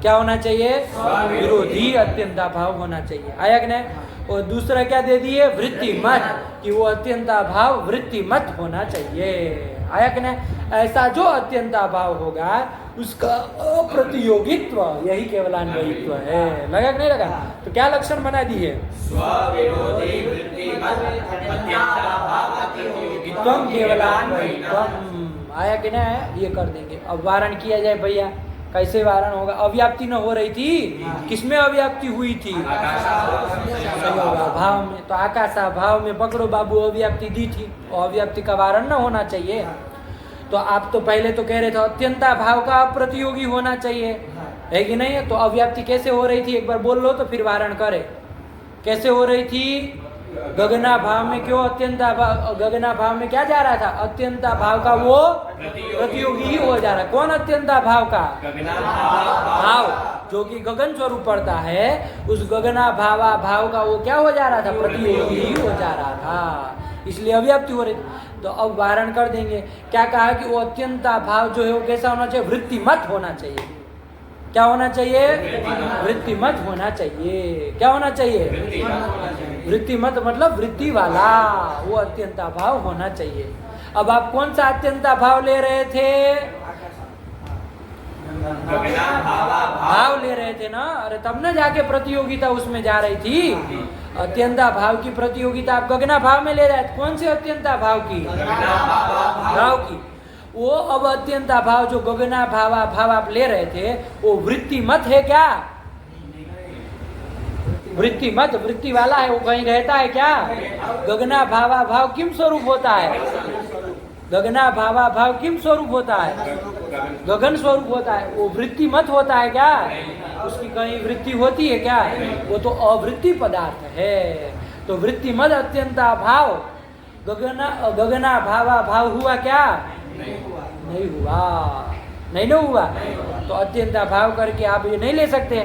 क्या होना चाहिए? विरोधी अत्यंता भाव होना चाहिए। आया कि नहीं? और दूसरा क्या दे दिए? वृत्ति मत, कि वो अत्यंता भाव वृत्ति मत होना चाहिए। आया कि नहीं? ऐसा जो अत्यंता भाव होगा उसका अप्रतियोगित्व, यही केवलान्वयित्व है। लगा कि नहीं लगा? तो क्या लक्षण बना दिए? स्वविरोधी वृत्ति मत अत्यंता भाव प्रतियोगित्वम केवलान्वयित्वम। आया कि नहीं? ये कर देंगे। अब वारण किया जाए भैया, कैसे वारण होगा? अव्याप्ति न हो रही थी, किसमें अव्याप्ति हुई थी? भाव में। तो आकाशा भाव में पकड़ो बाबू, अव्याप्ति दी थी, और अव्याप्ति का वारण न होना चाहिए। तो आप तो पहले तो कह रहे थे अत्यंता भाव का अप्रतियोगी होना चाहिए, है कि नहीं? तो अव्याप्ति कैसे हो रही थी एक बार बोल लो तो फिर वारण करे। कैसे हो रही थी? गगना भाव में क्यों अत्यंता भाव? गगना भाव में क्या जा रहा था? अत्यंता भाव का वो प्रतियोगी ही हो जा रहा। कौन अत्यंता भाव का? भाव जो कि गगन स्वरूप पड़ता है, उस गगना भावा भाव का वो क्या हो जा रहा था? प्रतियोगी ही हो जा रहा था, इसलिए अव्याप्ति हो रही थी। तो अब वारण कर देंगे। क्या कहा कि वो अत्यंता भाव जो है वो कैसा होना चाहिए? वृत्ति मत होना चाहिए। क्या होना चाहिए? वृत्ति मत होना चाहिए। क्या होना चाहिए? वृत्ति मत मतलब वृत्ति वाला, वो अत्यंता भाव होना चाहिए। अब आप कौन सा अत्यंता भाव ले रहे थे? भाव ले रहे थे ना? अरे तब न जाके प्रतियोगिता उसमें जा रही थी। अत्यंता भाव की प्रतियोगिता आप गगना भाव में ले रहे थे। कौन से अत्यंता भाव की? भाव की। वो अब अत्यंता भाव जो गगना भावा भाव आप ले रहे थे, वो वृत्ति मत है क्या? वृत्ति मत, वृत्ति वाला है वो कहीं रहता है क्या? गगना भावा भाव किम स्वरूप होता है? गगना भावा भाव किम स्वरूप होता है? गगन स्वरूप होता है। वो वृत्ति मत होता है क्या? उसकी कहीं वृत्ति होती है क्या? वो तो अवृत्ति पदार्थ है। तो वृत्ति मत अत्यंता भाव गगना भावा भाव हुआ क्या? नहीं हुआ, नहीं ना हुआ। तो अत्यंता भाव करके आप ये नहीं ले सकते।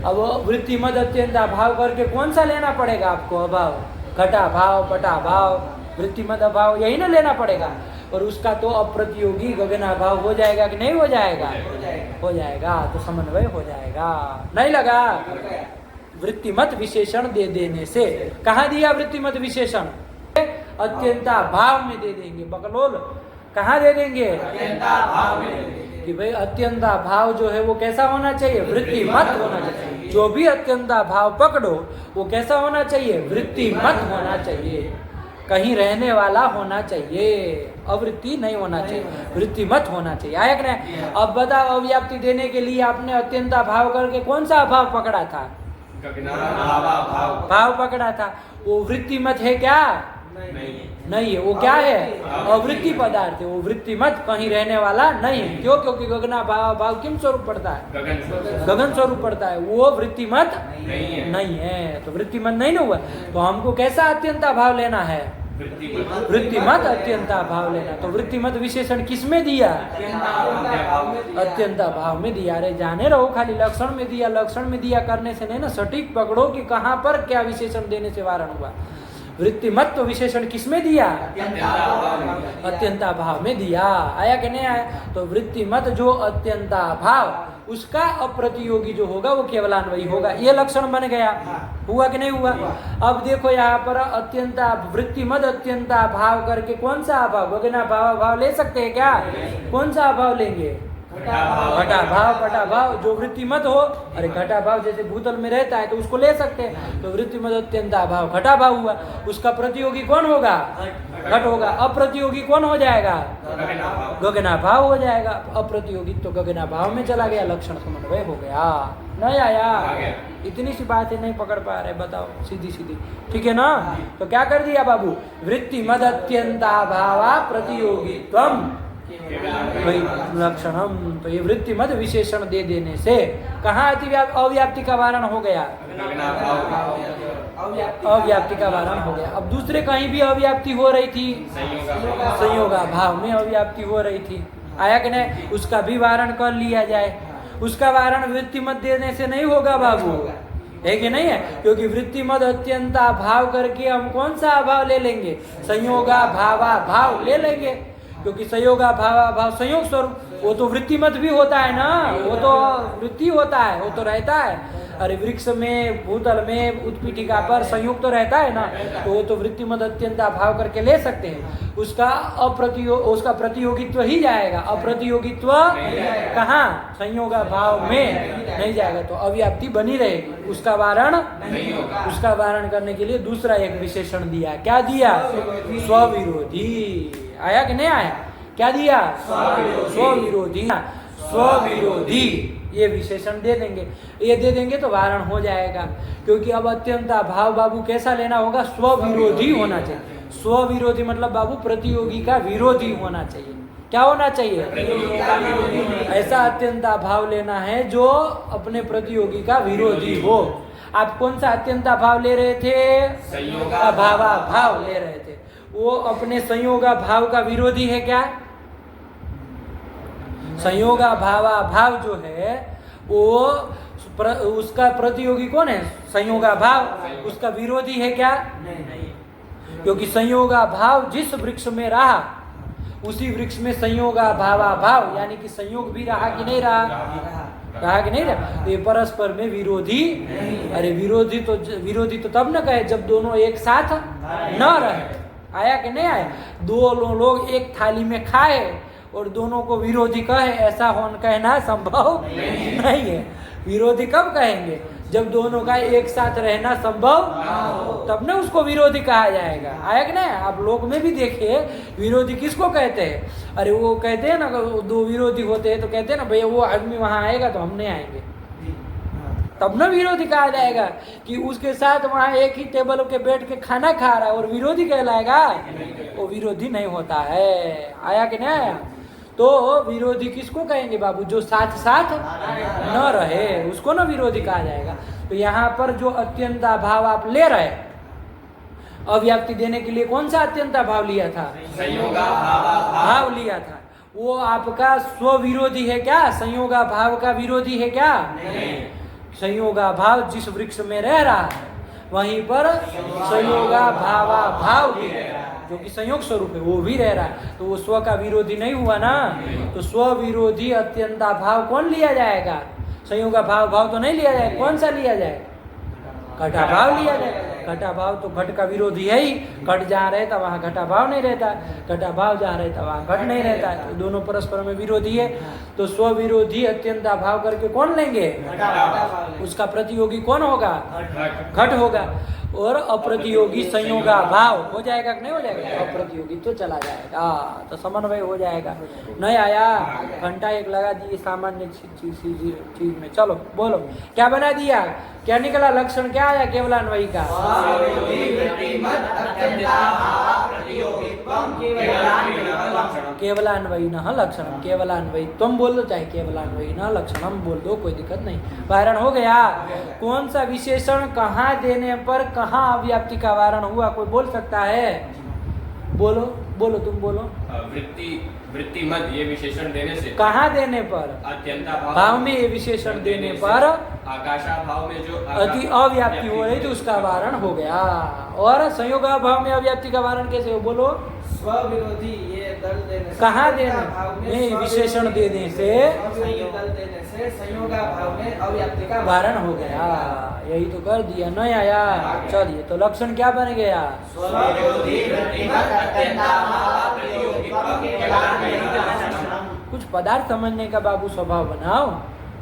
अब वृत्ति मद अत्यंता भाव करके कौन सा लेना पड़ेगा आपको? अभाव, घटा भाव, पटा भाव, वृत्ति मद अभाव, यही ना लेना पड़ेगा। और उसका तो अप्रतियोगी गगना भाव हो जाएगा कि नहीं हो जाएगा? हो जाएगा। तो समन्वय हो जाएगा। नहीं लगा? वृत्तिमत विशेषण दे देने से, कहाँ दिया वृत्तिमत विशेषण? अत्यंता भाव में दे देंगे। बकलोल कहाँ दे देंगे? अत्यंता भाव में। कि भाई अत्यंता भाव जो है वो कैसा होना चाहिए? वृत्ति मत होना चाहिए। जो भी अत्यंता भाव पकड़ो वो कैसा होना चाहिए? वृत्ति मत होना चाहिए, कहीं रहने वाला होना चाहिए, अवृत्ति नहीं होना चाहिए, वृत्ति मत होना चाहिए। आया कि नहीं? अब बताओ, अव्याप्ति देने के लिए आपने अत्यंता भाव करके कौन सा भाव पकड़ा था? भाव पकड़ा था। वो वृत्ति मत है क्या? नहीं है। वो क्या है? अवृत्ति पदार्थ है। वो वृत्ति मत कहीं रहने वाला नहीं है। क्यों? क्योंकि गगना भाव भाव किम स्वरूप पड़ता है? गगन स्वरूप पड़ता है। वो वृत्ति मत नहीं है। तो वृत्ति मत नहीं ना हुआ। तो हमको कैसा अत्यंता भाव लेना है? वृत्ति मत अत्यंता भाव लेना। तो वृत्ति मत विशेषण किस में दिया? अत्यंता भाव में दिया। अरे जाने रहो, खाली लक्षण में दिया, लक्षण में दिया करने से नहीं ना, सटीक पकड़ो कि कहाँ पर क्या विशेषण देने से वारण हुआ। वृत्ति मत तो विशेषण किस में दिया? अत्यंता भाव में दिया। आया कि नहीं आया? तो वृत्ति मत जो अत्यंता भाव, उसका अप्रतियोगी जो होगा वो केवलान्वयी होगा। ये लक्षण बन गया। हुआ कि नहीं हुआ? अब देखो यहाँ पर अत्यंता वृत्ति मत अत्यंता भाव करके कौन सा अभाव? गगना भाव भाव ले सकते हैं क्या? कौन सा अभाव लेंगे? घटा भाव, पटा भाव। जो वृत्ति मत हो, अरे घटा भाव जैसे भूतल में रहता है तो उसको ले सकते हैं। तो वृत्ति मत अत्यंता भाव घटा भाव हुआ। उसका प्रतियोगी कौन होगा? घट होगा। अप्रतियोगी कौन हो जाएगा? गगना भाव हो जाएगा। अप्रतियोगी तो गगना भाव में चला गया, लक्षण समन्वय हो गया। नहीं आया? इतनी सी बात है, नहीं पकड़ पा रहे? बताओ सीधी सीधी, ठीक है ना? तो क्या कर दिया बाबू? वृत्ति मद अत्यंता भावा प्रतियोगित्वम लक्षणम। तो ये वृत्ति मत विशेषण दे देने से कहाँ अव्याप्ति का वारण हो गया? अव्याप्ति का वारण हो गया। अब दूसरे कहीं भी अव्याप्ति हो रही थी, संयोगा भाव में अव्याप्ति हो रही थी। आया कि नहीं? उसका भी वारण कर लिया जाए। उसका वारण वृत्ति मत देने से नहीं होगा बाबू, है कि नहीं है? क्योंकि वृत्ति मत अत्यंता भाव करके हम कौन सा अभाव ले लेंगे? संयोगा भावा भाव ले लेंगे। क्योंकि संयोगा भावा भाव संयोग स्वरूप, वो तो वृत्ति मत भी होता है ना, वो तो वृत्ति होता है, वो तो रहता है। अरे वृक्ष में, भूतल में, उत्पीठिका पर संयोग तो रहता है ना, तो वो तो वृत्ति मत अत्यंता भाव करके ले सकते हैं। उसका प्रतियोगित्व ही जाएगा। अप्रतियोगित्व कहाँ? संयोगा भाव में नहीं जाएगा। तो अव्याप्ति बनी रहेगी। उसका वारण करने के लिए दूसरा एक विशेषण दिया। क्या दिया? स्वविरोधी। आया कि नहीं आया? क्या दिया? स्वविरोधी। स्वविरोधी ये विशेषण दे देंगे। ये दे देंगे तो वारण हो जाएगा। क्योंकि अब अत्यंता भाव बाबू कैसा लेना होगा? स्वविरोधी होना चाहिए। स्वविरोधी मतलब बाबू प्रतियोगी का विरोधी होना चाहिए। क्या होना चाहिए? ऐसा अत्यंता भाव लेना है जो अपने प्रतियोगी का विरोधी हो। आप कौन सा अत्यंता भाव ले रहे थे? संयोगा भावा भाव ले रहे थे। वो अपने संयोगा भाव का विरोधी है क्या? संयोगा भावा भाव जो है वो उसका प्रतियोगी कौन है? संयोगा भाव। उसका विरोधी है क्या? नहीं। क्योंकि संयोगा भाव जिस वृक्ष में रहा उसी वृक्ष में संयोगा भावा भाव, यानी कि संयोग भी रहा कि नहीं रहा? रहा कि नहीं रहा? ये परस्पर में विरोधी। अरे विरोधी तो तब न कहे जब दोनों एक साथ न रहे। आया कि नहीं आया? दो लोग एक थाली में खाए और दोनों को विरोधी कहे, ऐसा कहना संभव नहीं है। विरोधी कब कहेंगे? जब दोनों का एक साथ रहना संभव तब ना उसको विरोधी कहा जाएगा। आया कि नहीं? आप लोग में भी देखिए, विरोधी किसको कहते हैं? अरे वो कहते हैं ना, दो विरोधी होते हैं तो कहते हैं ना भैया वो आदमी वहाँ आएगा तो हम नहीं आएंगे। तब ना विरोधी कहा जाएगा कि उसके साथ वहाँ एक ही टेबल पे बैठ के खाना खा रहा है और विरोधी कहलाएगा, वो विरोधी नहीं होता है। आया कि नहीं आया? तो विरोधी किसको कहेंगे बाबू? जो साथ साथ न रहे उसको ना विरोधी कहा जाएगा। तो यहाँ पर जो अत्यंता भाव आप ले रहे, अव्याप्ति देने के लिए कौन सा अत्यंता भाव लिया था? संयोगा भाव लिया था। वो आपका स्वविरोधी है क्या? संयोगा भाव का विरोधी है क्या? संयोगा भाव जिस वृक्ष में रह रहा है वहीं पर संयोगा भावा भाव भी रह रहा है, जो कि संयोग स्वरूप है, वो भी रह रहा है। तो वो स्व का विरोधी नहीं हुआ ना। तो स्व विरोधी अत्यंता भाव कौन लिया जाएगा? संयोगा भाव भाव तो नहीं लिया जाएगा। कौन सा लिया जाएगा? घटा भाव लिया जाएगा। घटा भाव तो घट का विरोधी है ही। घट जहाँ रहता वहाँ घटा भाव नहीं रहता, घटा भाव जहाँ रहता वहाँ घट नहीं रहता है। तो दोनों परस्पर में विरोधी है। तो स्व विरोधी अत्यंता भाव करके कौन लेंगे? उसका प्रतियोगी कौन होगा? घट होगा। और अप्रतियोगी संयोगा भाव हो जाएगा कि नहीं हो जाएगा? अप्रतियोगी तो चला जाएगा, तो समन्वय हो जाएगा। नहीं आया? घंटा एक लगा दिए सामान्य चीज में। चलो बोलो क्या बना दिया? क्या निकला? लक्षण क्या आया केवलान्वयी का? केवलान्वयी न लक्षणम। केवलान्वयी तुम बोल दो चाहे केवलान्वयी न लक्षणम बोल दो, कोई दिक्कत नहीं। वारण हो गया। कौन सा विशेषण कहाँ देने पर कहाँ अव्याप्ति का वारण हुआ? कोई बोल सकता है? बोलो बोलो, तुम बोलो। वृत्ति मत ये विशेषण देने से। कहाँ देने पर? अत्यंता भाव में ये विशेषण देने पर आकाशा भाव में जो अति अव्याप्ति हो रही तो उसका वारण हो गया। और संयोगा भाव में अव्याप्ति का वारण कैसे हो? बोलो। स्वविरोधी ये दल देने से, कहाँ देने में विशेषण देने से दल देने से संयोगा भाव में अव्याप्ति का वारण हो गया। यही तो कर दिया। नहीं आया? चलिए तो लक्षण क्या बन गया? कुछ पदार्थ समझने का बाबू स्वभाव बनाओ,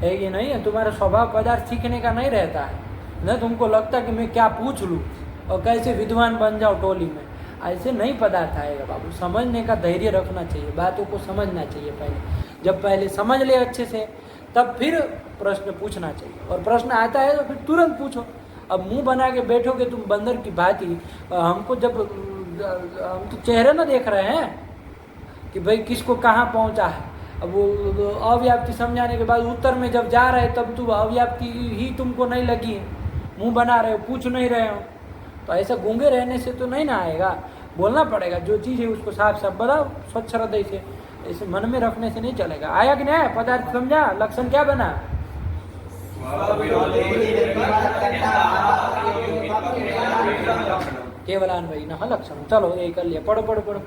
है कि नहीं है? तुम्हारा स्वभाव पदार्थ सीखने का नहीं रहता है ना। तुमको लगता कि मैं क्या पूछ लूँ और कैसे विद्वान बन जाओ टोली में, ऐसे नहीं पदार्थ आएगा बाबू। समझने का धैर्य रखना चाहिए, बातों को समझना चाहिए पहले। जब पहले समझ ले अच्छे से तब फिर प्रश्न पूछना चाहिए। और प्रश्न आता है तो फिर तुरंत पूछो। अब मुंह बना के बैठोगे तुम बंदर की भांति। हमको जब हम तो चेहरे ना देख रहे हैं कि भाई किसको कहाँ पहुँचा है। अब वो अव्याप्ति समझाने के बाद उत्तर में जब जा रहे तब तुम अव्याप्ति ही तुमको नहीं लगी है, मुँह बना रहे हो, पूछ नहीं रहे हो। तो ऐसा गूंगे रहने से तो नहीं ना आएगा। बोलना पड़ेगा, जो चीज़ है उसको साफ साफ बताओ, स्वच्छ हृदय से। ऐसे मन में रखने से नहीं चलेगा। आया कि नहीं आया? पदार्थ समझा? लक्षण क्या बना? केवलान्वयी न लक्षण। चलो यही कर लिया। पढ़ो पढ़ो पढ़ो।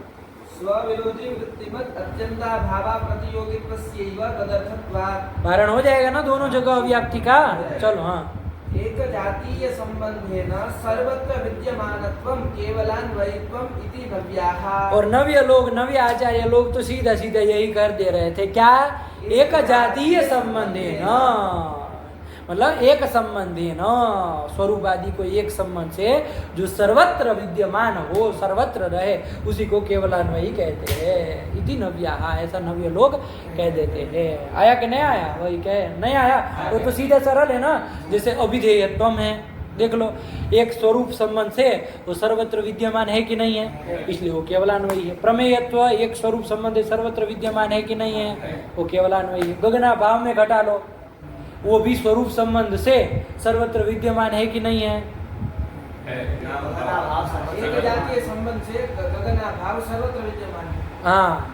स्वविरोधी वृत्तिमत अत्यंता भावा प्रतियोगित्वस्यैव तदर्थत्वात्। वारण हो जाएगा ना दोनों जगह अव्याप्ति का। चलो हाँ। एक जातीय संबंधेन सर्वत्र विद्यमानत्वं केवलान्वयित्वम् इति नव्याः। और नव्य लोग, नव्य आचार्य लोग तो सीधा सीधा यही कर दे रहे थे। क्या? एक जातीय संबंधेन, मतलब एक संबंधी न स्वरूप आदि को एक संबंध से जो सर्वत्र विद्यमान हो, सर्वत्र रहे, उसी को केवलान्वयी कहते हैं। इति नव्याः, ऐसा नव्य लोग कह देते हैं। आया कि नहीं आया? वही कहे। नहीं आया? वो तो सीधा सरल है ना। जैसे अभिधेयत्व है, देख लो, एक स्वरूप संबंध से वो सर्वत्र विद्यमान है कि नहीं है, इसलिए वो केवलान्वयी है। प्रमेयत्व एक स्वरूप संबंध सर्वत्र विद्यमान है कि नहीं है, वो केवलान्वयी है। गगना भाव में घटा लो, वो भी स्वरूप संबंध से सर्वत्र विद्यमान है कि नहीं है? एक जातीय संबंध से गगना भाव सर्वत्र विद्यमान है। हाँ,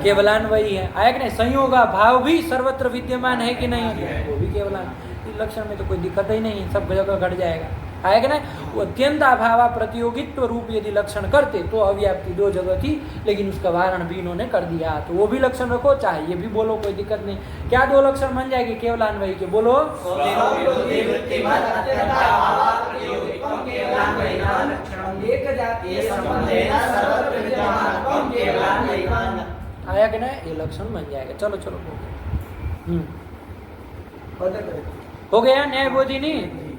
केवलान्वयी है। आया कि नहीं? संयोगा भाव भी सर्वत्र विद्यमान है कि नहीं है, वो भी केवलान। इस लक्षण में तो कोई दिक्कत ही नहीं है, सब जगह घट जाएगा। आया कि नहीं? वो अत्यंत अभाव प्रतियोगित्व रूप यदि लक्षण करते तो अव्याप्ति दो जगह थी, लेकिन उसका वारण भी इन्होंने कर दिया। तो वो भी लक्षण रखो, चाहे ये भी बोलो, कोई दिक्कत नहीं। क्या दो लक्षण बन जाएगी केवलान्वयी के? बोलो। आया कि नहीं? ये लक्षण बन जाएगा। चलो चलो, हो गया न्याय बोधिनी।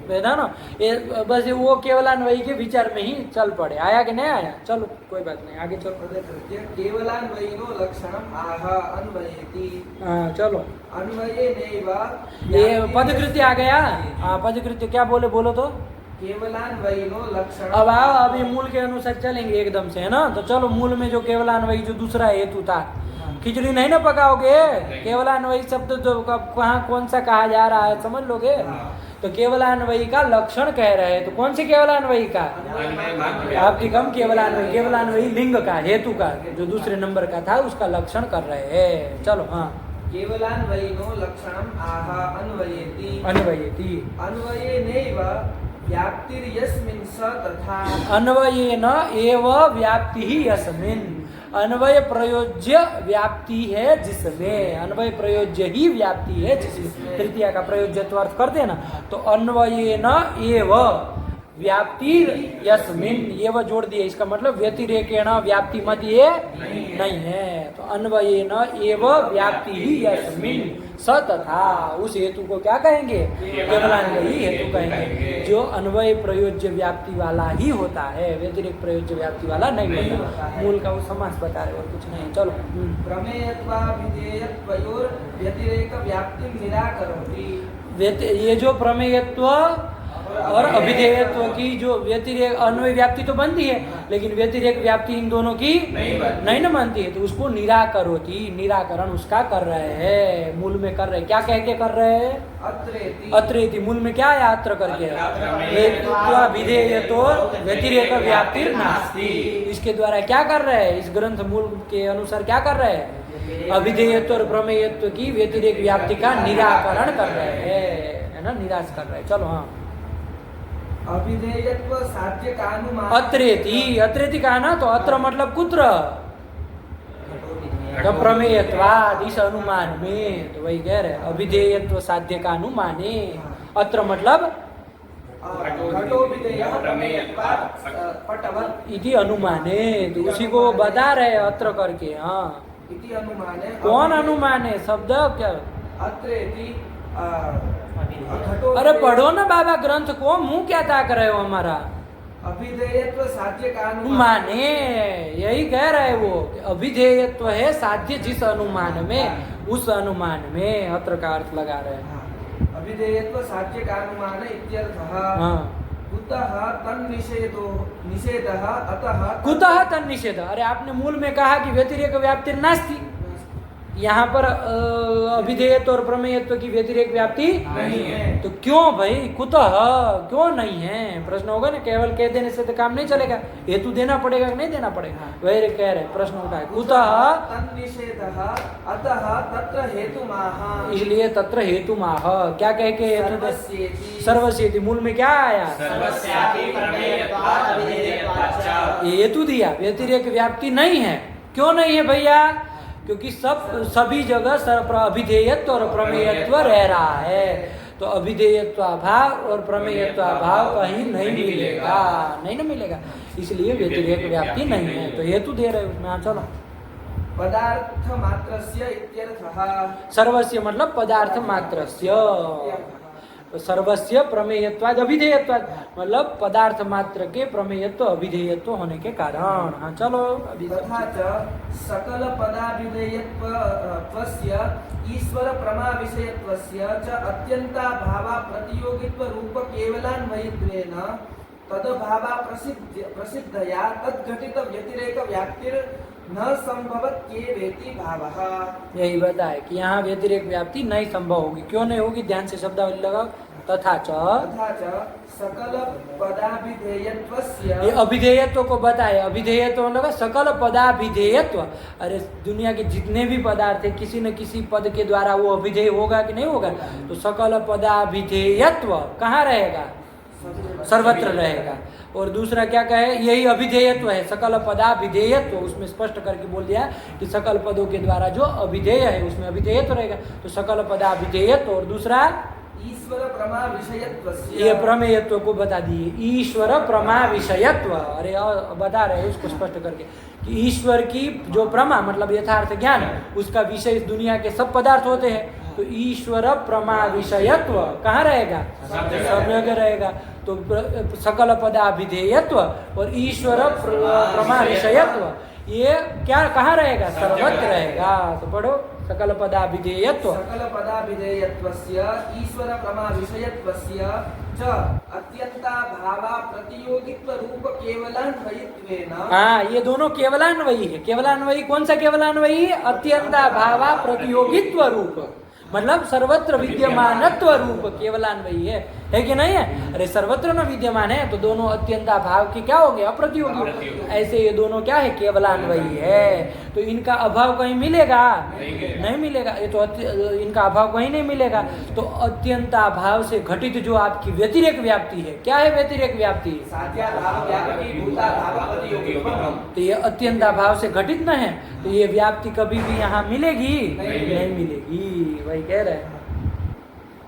वेदा ना ये बस वो केवलान्वयी के विचार में ही चल पड़े। आया कि नहीं आया? चलो कोई बात नहीं, आगे चलो। पदकृत्य केवलान्वयिनो लक्षणम आह अन्वयेति। हाँ चलो, अन्वयेनैव ये पदकृत्य आ गया। हाँ पदकृत्य क्या बोले, बोलो तो। केवलान्वयिनो लक्षणम। अब आओ, अभी मूल के अनुसार चलेंगे एकदम से, है ना। तो चलो मूल में जो केवलान्वयी जो दूसरा हेतु था, खिचड़ी नहीं ना पकाओगे, केवलान्वयी शब्द जो कहाँ कौन सा कहा जा रहा है समझ लोगे। तो केवलान्वयी का लक्षण कह रहे हैं, तो कौन से केवलान्वयी का? आपकी कम केवलान्वयी, केवलान्वयी लिंग का, हेतु का, जो दूसरे नंबर का था उसका लक्षण कर रहे हैं। चलो हाँ, केवलान्वयिनो लक्षणम आह अन्वयेति। अन्वयेति, अन्वयेनैव व्याप्तिर्यस्मिन् स तथा। अन्वयेन एव व्याप्ति ही यस्मिन्, अन्वय प्रयोज्य व्याप्ति है जिसमें, अन्वय प्रयोज्य ही व्याप्ति है जिसमें। तृतीया का प्रयोज्यत्व अर्थ करते हैं ना, तो अन्वयेन एव व्याप्ति यस्मिन्, ये वो जोड़ दिए, इसका मतलब व्यतिरेकेण व्याप्ति मत ये नहीं है। तो अन्वयेन एव व्याप्ति ही यस्मिन् स तथा, उस हेतु को क्या कहेंगे? केवलान्वयी हेतु कहेंगे, जो अन्वय प्रयोज्य व्याप्ति वाला ही होता है, व्यतिरेक प्रयोज्य व्याप्ति वाला नहीं होता। मूल का वो समास बता रहे और कुछ नहीं। चलो, प्रमेयत्वाभिधेयत्वयोर व्यतिरेक व्याप्तिं निराकरोति। ये जो प्रमेयत्व और अभिधेयत्व की जो व्यतिरेक, अन्वय व्याप्ति तो बनती है लेकिन व्यतिरेक व्याप्ति इन दोनों की नहीं न बनती है, तो उसको निराकरोति, निराकरण उसका कर रहे हैं। मूल में कर रहे हैं, क्या कह के कर रहे हैं? अत्रेति। अत्रेति, मूल में क्या है? अत्र करके, विधेयतो व्यतिरेक व्याप्ति नास्ति। इसके द्वारा क्या कर रहे हैं? इस ग्रंथ मूल के अनुसार क्या कर रहे हैं? अभिधेयत्व और प्रमेयत्व की व्यतिरेक व्याप्ति का निराकरण कर रहे हैं, है ना, निराश कर रहे हैं। चलो हाँ, अभिधेयत्व साध्य कानुमान। अत्रेति, अत्रेति कहा ना, तो अत्र मतलब कुत्र? तो प्रमेयत्वाद, इस अनुमान में, तो वही कह रहे हैं अभिधेयत्व साध्य का अनुमाने। अत्र मतलब इति अनुमाने, तो उसी को बता रहे अत्र करके। हाँ, इति अनुमाने। कौन अनुमान है? शब्द क्या? अत्रेति। अरे पढ़ो ना बाबा ग्रंथ को, मुंह क्या ताक रहे हो हमारा? अभिधेयत्व साध्य का माने, यही कह रहे वो, अभिधेयत्व है साध्य जिस अनुमान में, उस अनुमान में अत्र का अर्थ लगा रहे हैं। अभिधेयत्व साध्य का अनुमान इत्यर्थः। हाँ, कुतः तन्निषेधो निषेधः अतः। कुतः तन्निषेध? अरे आपने मूल में कहा कि व्यतिरेक व्याप्ति नास्ति, यहाँ पर अभिधेयत्व और प्रमेयत्व की व्यतिरेक व्याप्ति नहीं है। तो क्यों भाई? कुतः क्यों नहीं है? प्रश्न होगा ना, केवल कह देने से तो काम नहीं चलेगा, हेतु देना पड़ेगा कि नहीं देना पड़ेगा? वही कह रहे, प्रश्न उठा है, कुतः तन्निषेधः अतः तत्र हेतुमाह। इसलिए तत्र हेतुमाह, क्या कह के हेतु? सर्वस्येति। सर्वस्येति, मूल में क्या आया? सर्वस्यापि प्रमेयत्वात् अभिधेयत्वाच्च। हेतु दिया, व्यतिरेक व्याप्ति नहीं है। क्यों नहीं है भैया? क्योंकि सभी जगह अभिधेयत्व और प्रमेयत्व रह रहा है, तो अभिधेयत्व अभाव और प्रमेयत्व अभाव कहीं नहीं मिलेगा, नहीं ना मिलेगा, इसलिए व्यतिरेक व्याप्ति नहीं है। तो हेतु दे रहे उसमें। हाँ चलो, पदार्थ मात्रस्य इत्यर्थः। सर्वस्य मतलब पदार्थ मात्रस्य, सर्वस्य प्रमेयत्वाद अभिधेयत्वाद, मतलब पदार्थ मात्र के प्रमेयत्व अभिधेयत्व होने के कारण। हाँ चलो, अभी तथा च सकल पदाभिधेयत्वस्य ईश्वर प्रमा विषयत्वस्य च अत्यन्ताभावा प्रतियोगित्व रूप केवलान्वयित्वेन तदभावा प्रसिद्धया तद्घटित व्यतिरेक व्याप्तिर न संभवत्येवेति भावः। यही बताए कि यहाँ व्यतिरेक व्याप्ति नहीं संभव होगी। क्यों नहीं होगी? ध्यान से शब्दावली लगाओ। तथा च सकल पदाभिधेयत्वस्य, ये अभिधेयत्व को बताए। अभिधेयत्व लगा सकल पदाभिधेयत्व। अरे दुनिया के जितने भी पदार्थ है, किसी न किसी पद के द्वारा वो अभिधेय होगा कि नहीं होगा? तो सकल पदाभिधेयत्व कहाँ रहेगा? सर्वत्र रहेगा। और दूसरा क्या कहे? यही अभिधेयत्व है, सकल पदाभिधेयत्व, उसमें स्पष्ट करके बोल दिया कि सकल पदों के द्वारा जो अभिधेय है उसमें अभिधेयत्व रहेगा। तो सकल पदाभिधेयत्व, और दूसरा ईश्वर प्रमा विषयत्वस्य, ये प्रमेयत्व को बता दिए। ईश्वर प्रमा विषयत्व, अरे बता रहे हैं उसको स्पष्ट करके कि ईश्वर की जो प्रमा मतलब यथार्थ ज्ञान, उसका विषय इस दुनिया के सब पदार्थ होते हैं। तो ईश्वर प्रमा विषयत्व कहाँ रहेगा? सब जगह सब जगह रहेगा। तो सकल पदाभिधेयत्व और ईश्वर प्रमा विषयत्व ये क्या कहाँ रहेगा? सब सर्वत्र जगह रहेगा। तो पढ़ो सकल पदाभिधेयत्व सकल पदाभिधेयत्वस्य ईश्वर प्रमा विषयत्वस्य च अत्यंता भावा प्रतियोगित्व रूप केवलान्वयित्वेन। हाँ, ये दोनों केवलान्वयी है। केवलान्वयी कौन सा केवलान्वयी? अत्यंता भावा प्रतियोगित्व रूप, मतलब सर्वत्र विद्यमानत्व रूप केवलान्वयी है कि नहीं है? अरे सर्वत्र न विद्यमान है तो दोनों अत्यंता भाव के क्या हो गए? अप्रतियोगी। ऐसे ये दोनों क्या है? केवलान्वयी है। तो इनका अभाव कहीं मिलेगा? नहीं मिलेगा। ये तो इनका अभाव कहीं नहीं मिलेगा। तो अत्यंता भाव से घटित जो आपकी व्यतिरेक व्याप्ति है, क्या है व्यतिरेक व्याप्ति? साध्या भाव व्यापकी भूता भाव प्रतियोगित्वम। तो ये अत्यंता भाव से घटित न है, तो ये व्याप्ति कभी भी यहाँ मिलेगी? नहीं मिलेगी। वही कह रहे हैं।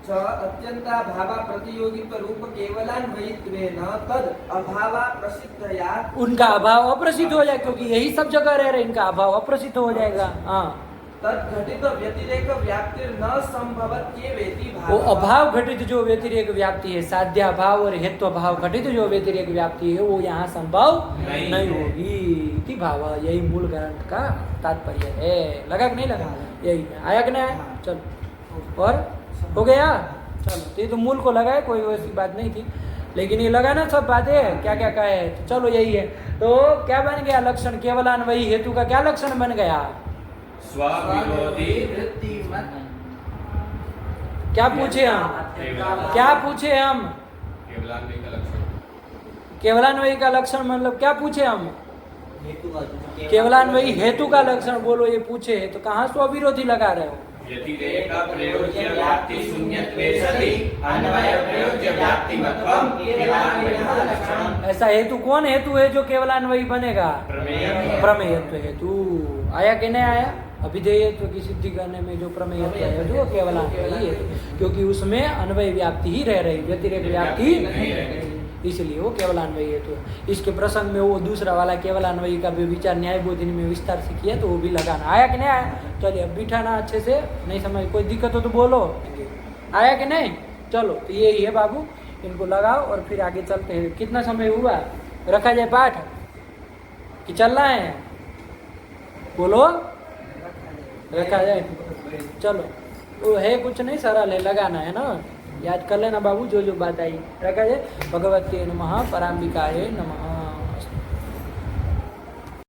च अत्यंता भावा प्रतियोगित्व रूप केवलान्वयित्वेन तद अभावा प्रसिद्धया। उनका अभाव अप्रसिद्ध हो जाए, क्योंकि यही सब जगह रह रहे, इनका अभाव अप्रसिद्ध हो जाएगा। हाँ, तद घटित व्यतिरेक व्याप्ति न संभवत्येवेति भाव। वो अभाव घटित जो व्यतिरेक व्याप्ति है, साध्या भाव और हेत्व भाव घटित जो व्यतिरेक व्याप्ति है, वो यहाँ संभव नहीं होगी। इति भाव, यही मूल ग्रंथ का तात्पर्य है। लगा कि नहीं लगा? यही आया कि नहीं आया? चलो, और हो गया? चलो, तो ये तो मूल को लगा है, कोई वैसी बात नहीं थी, लेकिन ये लगा ना सब बातें क्या क्या कहे। तो चलो यही है। तो क्या बन गया लक्षण? केवलान्वयी हेतु का क्या लक्षण बन गया? स्वविरोधी वृत्तिमत। क्या पूछे हम? क्या पूछे हम? केवलान्वयी का लक्षण। केवलान्वयी का लक्षण मतलब क्या पूछे हम? हेतु का केवलान्वयी हेतु का लक्षण बोलो, ये पूछे। तो कहाँ स्वविरोधी लगा रहे हो? व्यतिरेक प्रयोज्य व्याप्ति शून्यत्वे सति अन्वय प्रयोज्य व्याप्तिमत्वम केवलान्वयः लक्षणम्। ऐसा हेतु कौन हेतु है जो केवलान्वयी बनेगा? प्रमेय। प्रमेयत्व हेतु। आया कि नहीं आया? अभिधेयत्व की सिद्धि करने में जो प्रमेयत्व है जो केवलान्वयी है, क्योंकि उसमें अन्वय व्याप्ति ही रह रही, व्यतिरेक व्याप्ति नहीं रह रही, इसलिए वो केवलान्वयी हेतु है। इसके प्रसंग में वो दूसरा वाला केवलान्वयी का भी विचार न्याय बोधिनी में विस्तार से किया, तो वो भी लगाना। आया कि नहीं आया? चलिए अब बिठाना अच्छे से, नहीं समझ कोई दिक्कत हो तो बोलो। आया कि नहीं? चलो, तो यही है बाबू, इनको लगाओ और फिर आगे चलते हैं। कितना समय हुआ? रखा जाए पाठ कि चलना है? बोलो, रखा जाए। चलो, वो है कुछ नहीं, सरल है, लगाना है ना, याद कर लेना बाबू जो जो बात आई। रखा जाए। भगवते नमः, पराम्बिकाये नमः।